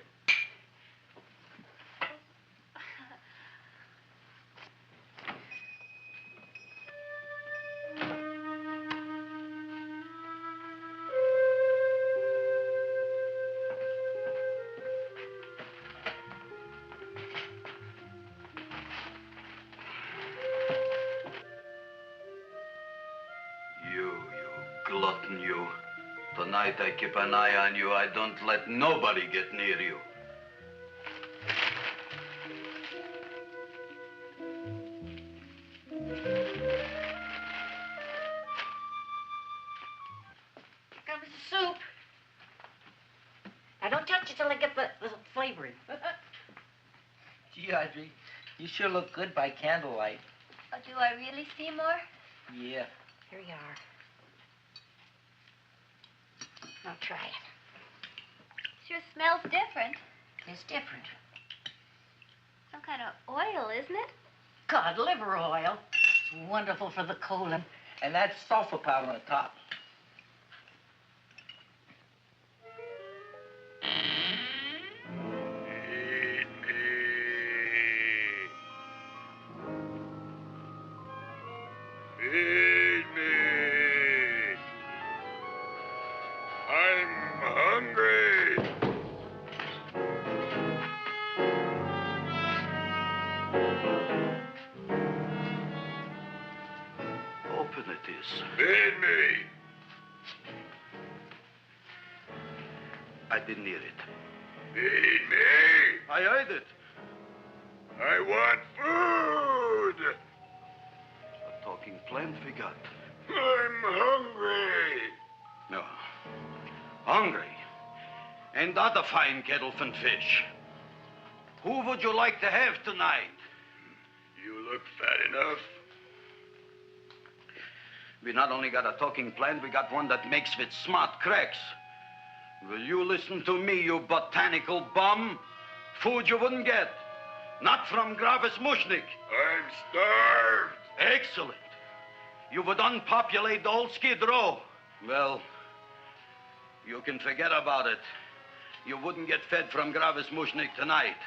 You glutton, you. Tonight I keep an eye on you. I don't let nobody get near you. Comes the soup. Now, don't touch it till I get the flavoring. Gee, Audrey, you sure look good by candlelight. Oh, do I really, Seymour? Yeah. Here you are. Now try it. Sure smells different. It's different. Some kind of oil, isn't it? Cod liver oil. It's wonderful for the colon. And that's sulfur powder on the top. Feed me. I'm hungry. Open it is. Feed me. I didn't hear it. Feed me. I heard it. I want food. A talking plant we got. I'm hungry. No. Hungry. And that a fine kettle of fish. Who would you like to have tonight? You look fat enough. We not only got a talking plant, we got one that makes with smart cracks. Will you listen to me, you botanical bum? Food you wouldn't get. Not from Gravis Mushnik. I'm starved. Excellent. You would unpopulate the old Skid Row. Well, you can forget about it. You wouldn't get fed from Gravis Mushnik tonight.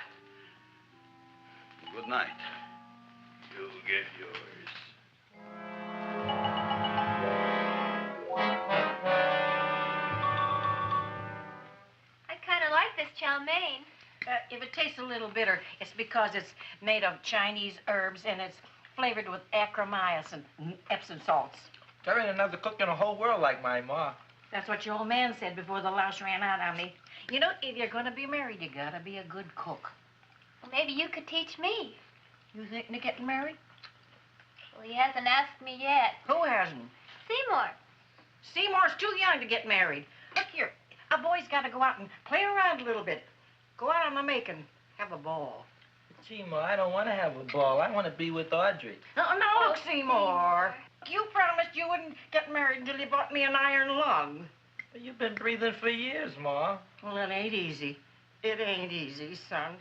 Good night. You'll get yours. I kind of like this chow mein. If it tastes a little bitter, it's because it's made of Chinese herbs and it's flavored with acromycin and Epsom salts. There ain't another cook in the whole world like my ma. That's what your old man said before the louse ran out on me. You know, if you're going to be married, you got to be a good cook. Well, maybe you could teach me. You think they're getting married? Well, he hasn't asked me yet. Who hasn't? Seymour. Seymour's too young to get married. Look here, a boy's got to go out and play around a little bit. Go out on the make and have a ball. Gee, Ma, I don't want to have a ball. I want to be with Audrey. No, look, Seymour. You promised you wouldn't get married until you bought me an iron lung. But you've been breathing for years, Ma. Well, it ain't easy. It ain't easy, son.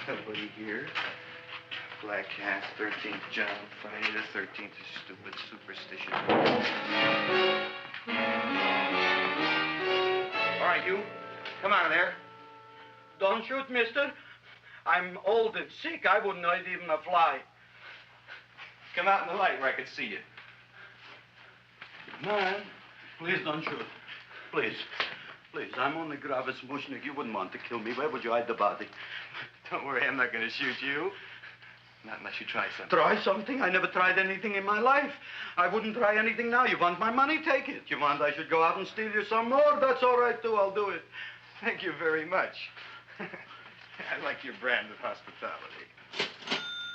Nobody here. Black Cat, 13th John, Friday the 13th is stupid superstition. All right, you. Come out of there. Don't shoot, mister. I'm old and sick. I wouldn't hurt even a fly. Come out in the light where I can see you. Man, please don't shoot. Please. Please, I'm only Gravis Mushnik. You wouldn't want to kill me. Where would you hide the body? Don't worry, I'm not going to shoot you. Not unless you try something. Try something? I never tried anything in my life. I wouldn't try anything now. You want my money? Take it. You want I should go out and steal you some more? That's all right, too. I'll do it. Thank you very much. I like your brand of hospitality.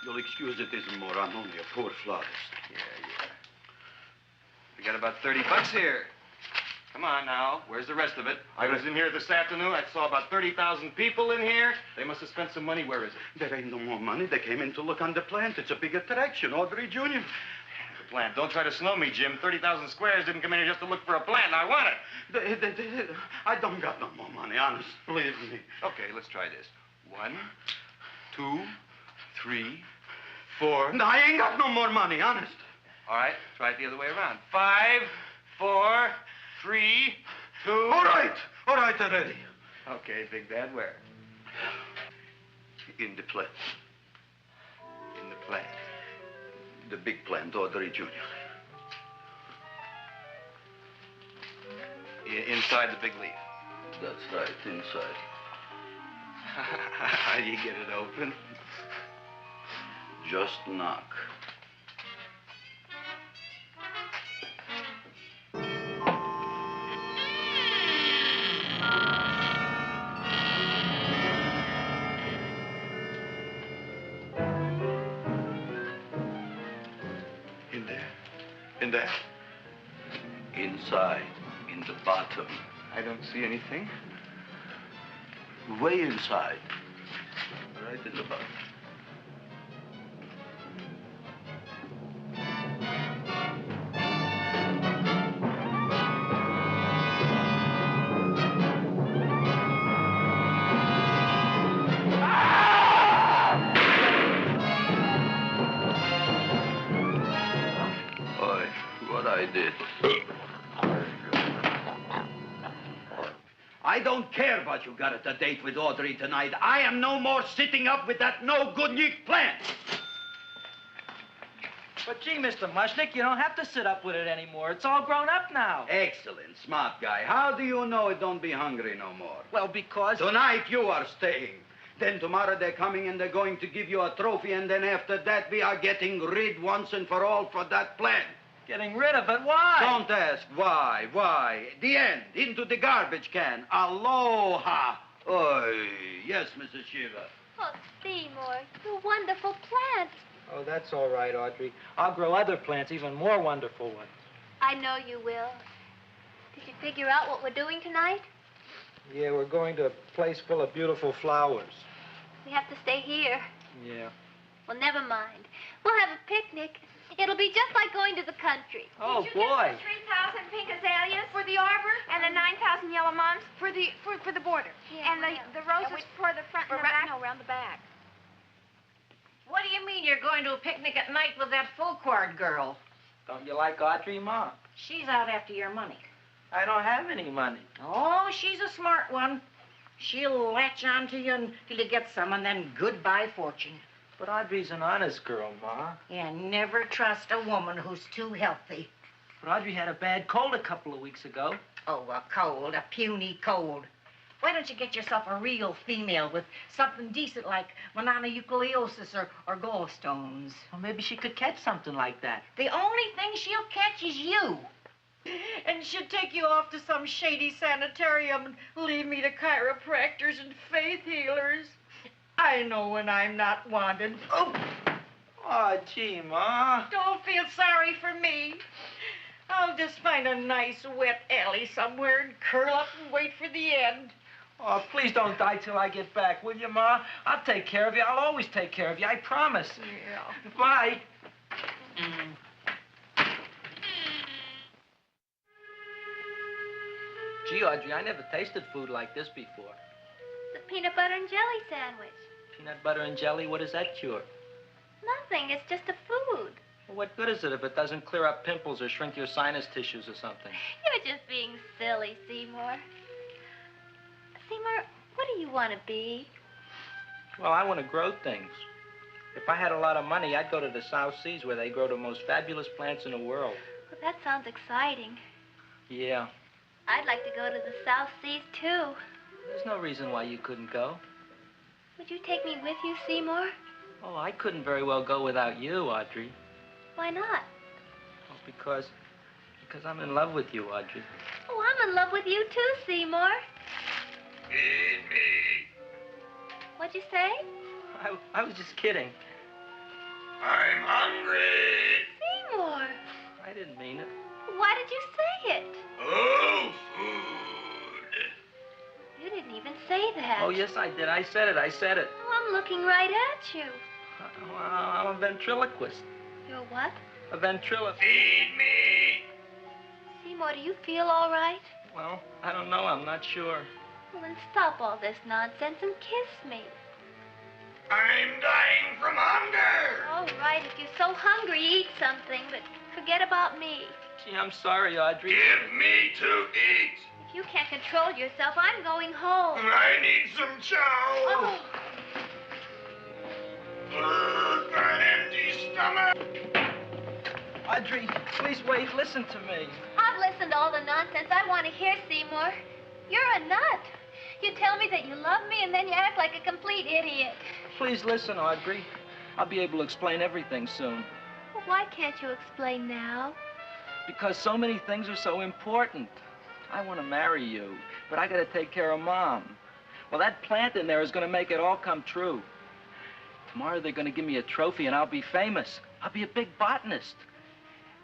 You'll excuse it isn't more. I'm only a poor florist. Yeah. We got about $30 here. Come on now. Where's the rest of it? I was in here this afternoon. I saw about 30,000 people in here. They must have spent some money. Where is it? There ain't no more money. They came in to look on the plant. It's a big attraction. Audrey Jr. The plant. Don't try to snow me, Jim. 30,000 squares didn't come in here just to look for a plant. I want it. I don't got no more money, honest. Believe me. Okay, let's try this. 1, 2, 3, 4. No, I ain't got no more money, honest. All right, try it the other way around. 5, 4, 3, 2. All right already. Okay, Big Bad, where? In the plant. In the plant. The big plant, Audrey Jr. Inside the big leaf. That's right, inside. How do you get it open? Just knock. In there? Inside, in the bottom. I don't see anything. Way inside. Right in the bottom. I did. I don't care what you got at the date with Audrey tonight. I am no more sitting up with that no-good Nick plant. But gee, Mr. Mushnik, you don't have to sit up with it anymore. It's all grown up now. Excellent, smart guy. How do you know it don't be hungry no more? Well, because... Tonight you are staying. Then tomorrow they're coming and they're going to give you a trophy, and then after that we are getting rid once and for all for that plant. Getting rid of it? Why? Don't ask why. Why? The end. Into the garbage can. Aloha. Oy. Yes, Mrs. Shiva. Oh, Seymour, you wonderful plant. Oh, that's all right, Audrey. I'll grow other plants, even more wonderful ones. I know you will. Did you figure out what we're doing tonight? Yeah, we're going to a place full of beautiful flowers. We have to stay here. Yeah. Well, never mind. We'll have a picnic. It'll be just like going to the country. Oh, Did you boy. get the 3,000 pink azaleas for the arbor and the 9,000 yellow mums for the border? Yeah, and the roses for the front and the back? No, around the back. What do you mean you're going to a picnic at night with that full-cord girl? Don't you like Audrey, Ma? She's out after your money. I don't have any money. Oh, she's a smart one. She'll latch on to you until you get some, and then goodbye fortune. But Audrey's an honest girl, Ma. Yeah, never trust a woman who's too healthy. But Audrey had a bad cold a couple of weeks ago. Oh, a cold, a puny cold. Why don't you get yourself a real female with something decent like mononucleosis or gallstones? Well, maybe she could catch something like that. The only thing she'll catch is you. And she'd take you off to some shady sanitarium and leave me to chiropractors and faith healers. I know when I'm not wanted. Oh, gee, Ma. Don't feel sorry for me. I'll just find a nice wet alley somewhere and curl up and wait for the end. Oh, please don't die till I get back, will you, Ma? I'll take care of you. I'll always take care of you. I promise. Yeah. Bye. Gee, Audrey, I never tasted food like this before. The peanut butter and jelly sandwich. Peanut butter and jelly, what does that cure? Nothing. It's just a food. Well, what good is it if it doesn't clear up pimples or shrink your sinus tissues or something? You're just being silly, Seymour. Seymour, what do you want to be? Well, I want to grow things. If I had a lot of money, I'd go to the South Seas where they grow the most fabulous plants in the world. Well, that sounds exciting. Yeah. I'd like to go to the South Seas, too. There's no reason why you couldn't go. Would you take me with you, Seymour? Oh, I couldn't very well go without you, Audrey. Why not? Oh, because I'm in love with you, Audrey. Oh, I'm in love with you, too, Seymour. Feed me. What'd you say? I was just kidding. I'm hungry. Seymour. I didn't mean it. Why did you say it? Oh, food. You didn't even say that. Oh, yes, I did. I said it. Oh, I'm looking right at you. I'm a ventriloquist. You're what? A ventriloquist. Feed me. Seymour, do you feel all right? Well, I don't know. I'm not sure. Well, then stop all this nonsense and kiss me. I'm dying from hunger. All right, if you're so hungry, eat something, but forget about me. Gee, I'm sorry, Audrey. Give me to eat. If you can't control yourself, I'm going home. I need some chow. Oh. For an empty stomach. Audrey, please wait. Listen to me. I've listened to all the nonsense I want to hear, Seymour. You're a nut. You tell me that you love me, and then you act like a complete idiot. Please listen, Audrey. I'll be able to explain everything soon. Well, why can't you explain now? Because so many things are so important. I want to marry you, but I got to take care of Mom. Well, that plant in there is going to make it all come true. Tomorrow they're going to give me a trophy, and I'll be famous. I'll be a big botanist.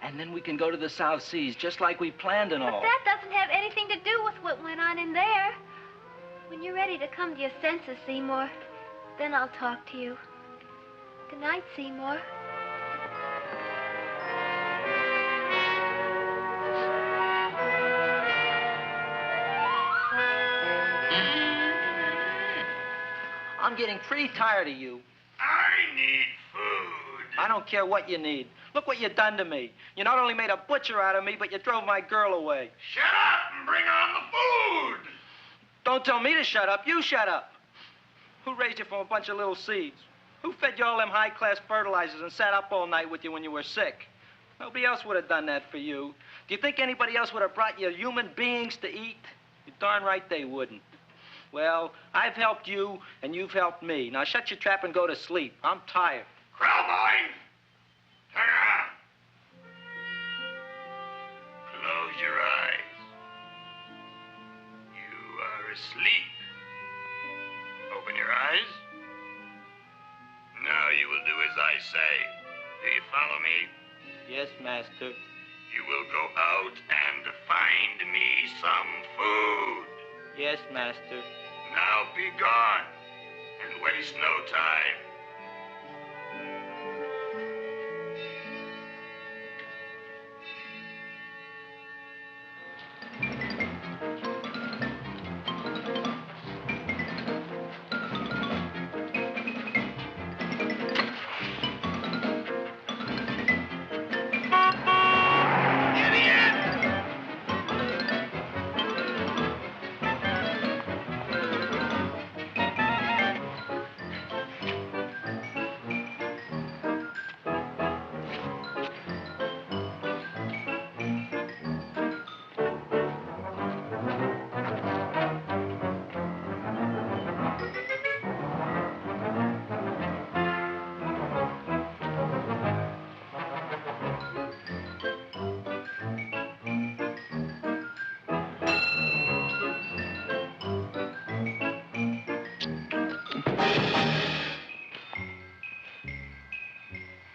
And then we can go to the South Seas, just like we planned and all. But that doesn't have anything to do with what went on in there. When you're ready to come to your senses, Seymour, then I'll talk to you. Good night, Seymour. I'm getting pretty tired of you. I need food. I don't care what you need. Look what you done to me. You not only made a butcher out of me, but you drove my girl away. Shut up and bring on the food. Don't tell me to shut up. You shut up. Who raised you from a bunch of little seeds? Who fed you all them high-class fertilizers and sat up all night with you when you were sick? Nobody else would have done that for you. Do you think anybody else would have brought you human beings to eat? You're darn right they wouldn't. Well, I've helped you, and you've helped me. Now shut your trap and go to sleep. I'm tired. Krellboy, turn around. Close your eyes. You are asleep. Open your eyes. Now you will do as I say. Do you follow me? Yes, master. You will go out and find me some food. Yes, master. Now be gone and waste no time.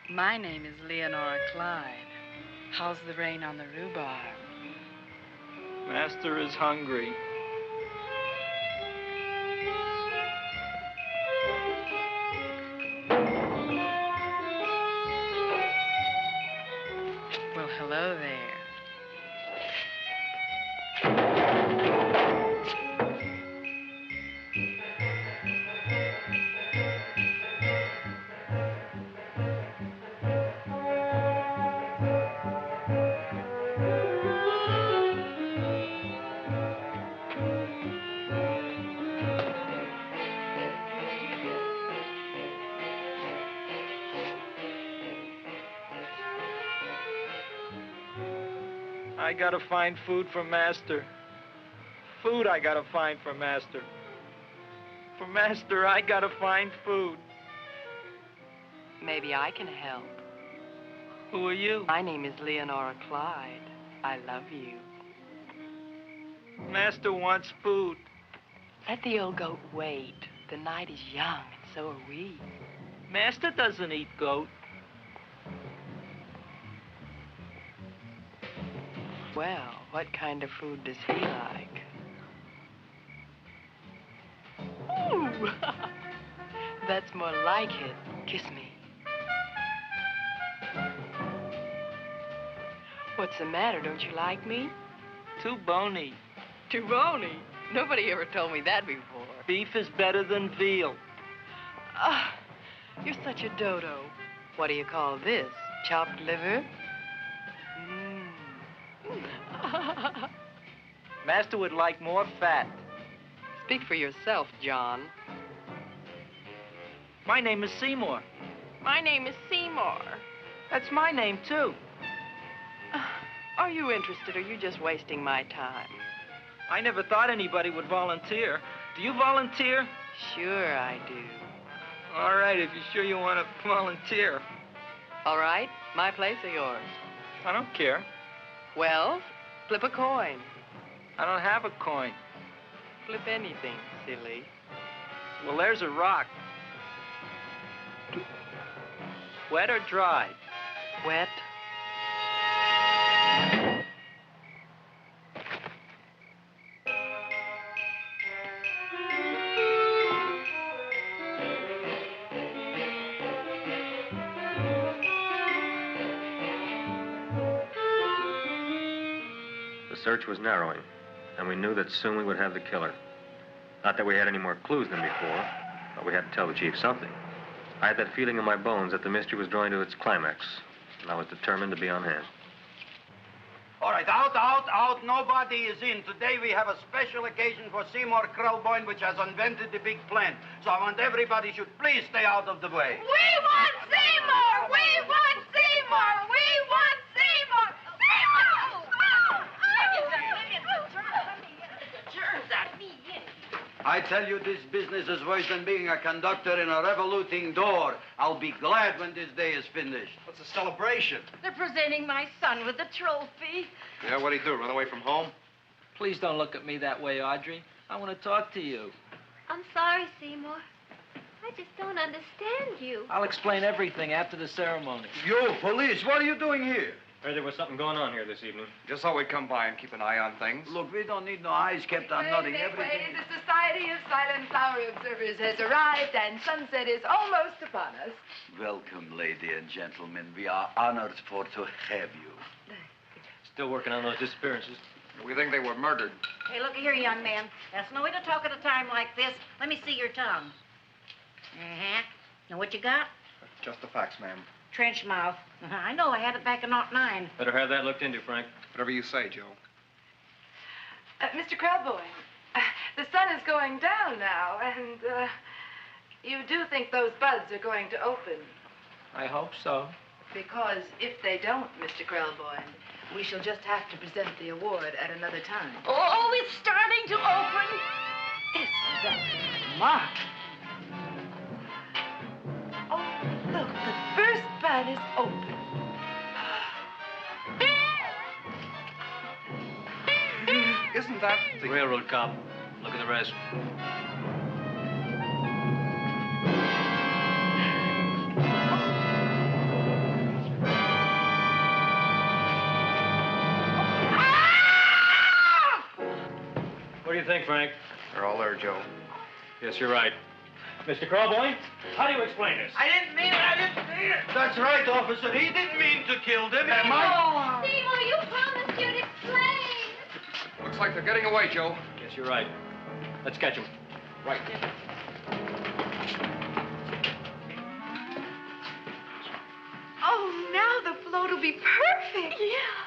My name is Leonora Clyde. How's the rain on the rhubarb? Master is hungry. Well, hello there. I gotta find food for Master. Food I gotta find for Master. For Master, I gotta find food. Maybe I can help. Who are you? My name is Leonora Clyde. I love you. Master wants food. Let the old goat wait. The night is young, and so are we. Master doesn't eat goat. Well, what kind of food does he like? Ooh! That's more like it. Kiss me. What's the matter? Don't you like me? Too bony. Too bony? Nobody ever told me that before. Beef is better than veal. Ah, you're such a dodo. What do you call this? Chopped liver? Master would like more fat. Speak for yourself, John. My name is Seymour. My name is Seymour. That's my name, too. Are you interested, or are you just wasting my time? I never thought anybody would volunteer. Do you volunteer? Sure I do. All right, if you're sure you want to volunteer. All right, my place or yours? I don't care. Well, flip a coin. I don't have a coin. Flip anything, silly. Well, there's a rock. Wet or dry? Wet. The search was narrowing, and we knew that soon we would have the killer. Not that we had any more clues than before, but we had to tell the chief something. I had that feeling in my bones that the mystery was drawing to its climax, and I was determined to be on hand. All right, out. Nobody is in. Today we have a special occasion for Seymour Krelboyne, which has invented the big plan. So I want everybody should please stay out of the way. We want Seymour! We want Seymour! We want Seymour! Seymour! I tell you, this business is worse than being a conductor in a revoluting door. I'll be glad when this day is finished. What's a celebration? They're presenting my son with a trophy. Yeah, what'd he do, run away from home? Please don't look at me that way, Audrey. I want to talk to you. I'm sorry, Seymour. I just don't understand you. I'll explain everything after the ceremony. You, police, what are you doing here? Heard there was something going on here this evening. Just thought we'd come by and keep an eye on things. Look, we don't need no eyes kept on nothing. Everything. The Society of Silent Flower Observers has arrived, and sunset is almost upon us. Welcome, lady and gentlemen. We are honored for to have you. Still working on those disappearances. We think they were murdered. Hey, look here, young man. That's no way to talk at a time like this. Let me see your tongue. Uh-huh. Now, what you got? Just the facts, ma'am. Trench mouth. I know. I had it back in '09. Better have that looked into, Frank. Whatever you say, Joe. Mr. Krelboyne, the sun is going down now, and you do think those buds are going to open? I hope so. Because if they don't, Mr. Krelboyne, we shall just have to present the award at another time. Oh, it's starting to open. Isn't that smart? Oh, look, the first bud is open. Isn't that The railroad cop. Look at the rest. What do you think, Frank? They're all there, Joe. Yes, you're right. Mr. Krelboyne, how do you explain this? I didn't mean it. That's right, officer. He didn't mean to kill them. Am I? Seymour, you promised you'd explain. Looks like they're getting away, Joe. Yes, you're right. Let's catch him. Right. Oh, now the float will be perfect. Yeah.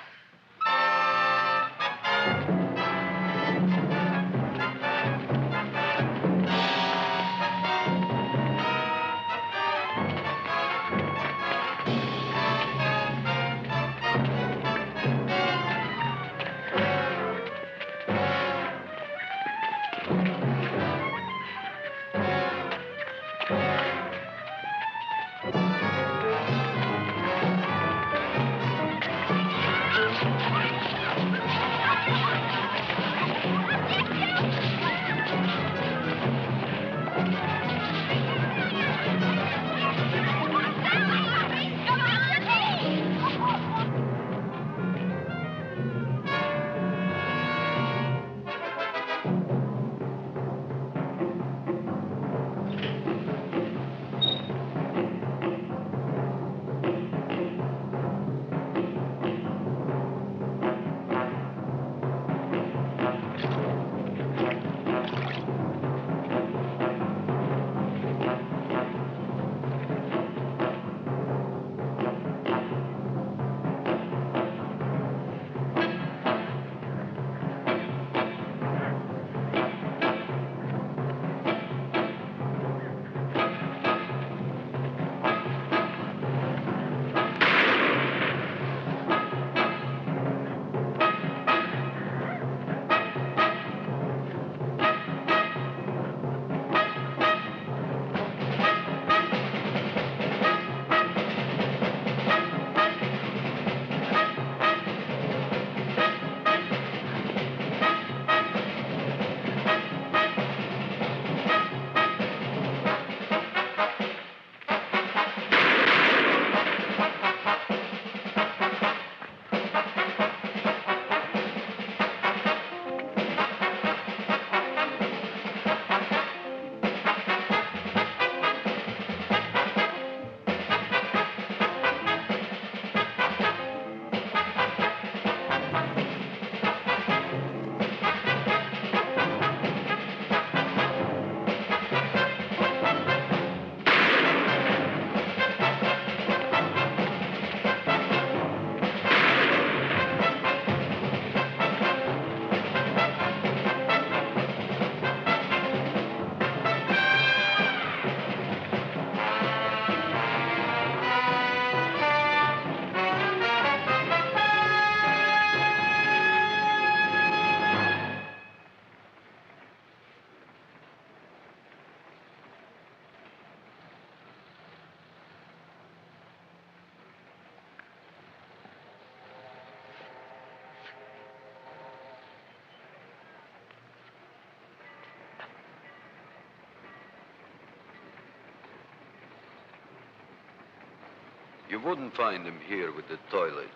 You wouldn't find him here with the toilets.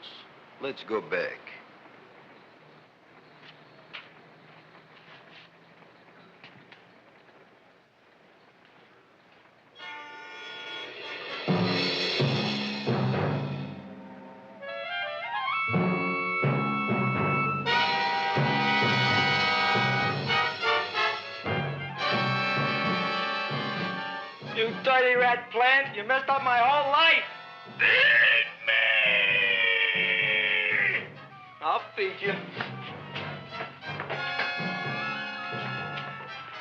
Let's go back. You dirty rat plant, you messed up my whole life. Feed me! I'll feed you.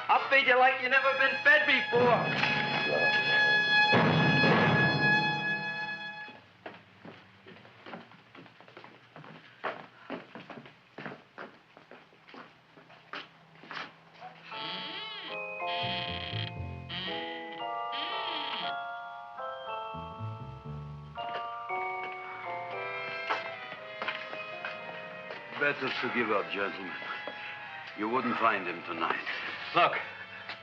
I'll feed you like you never been fed before. Better to give up, gentlemen. You wouldn't find him tonight. Look,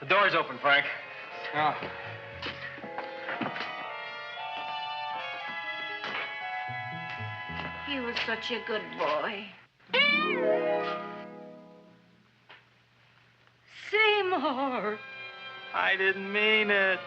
the door's open, Frank. Oh. He was such a good boy. Seymour! I didn't mean it.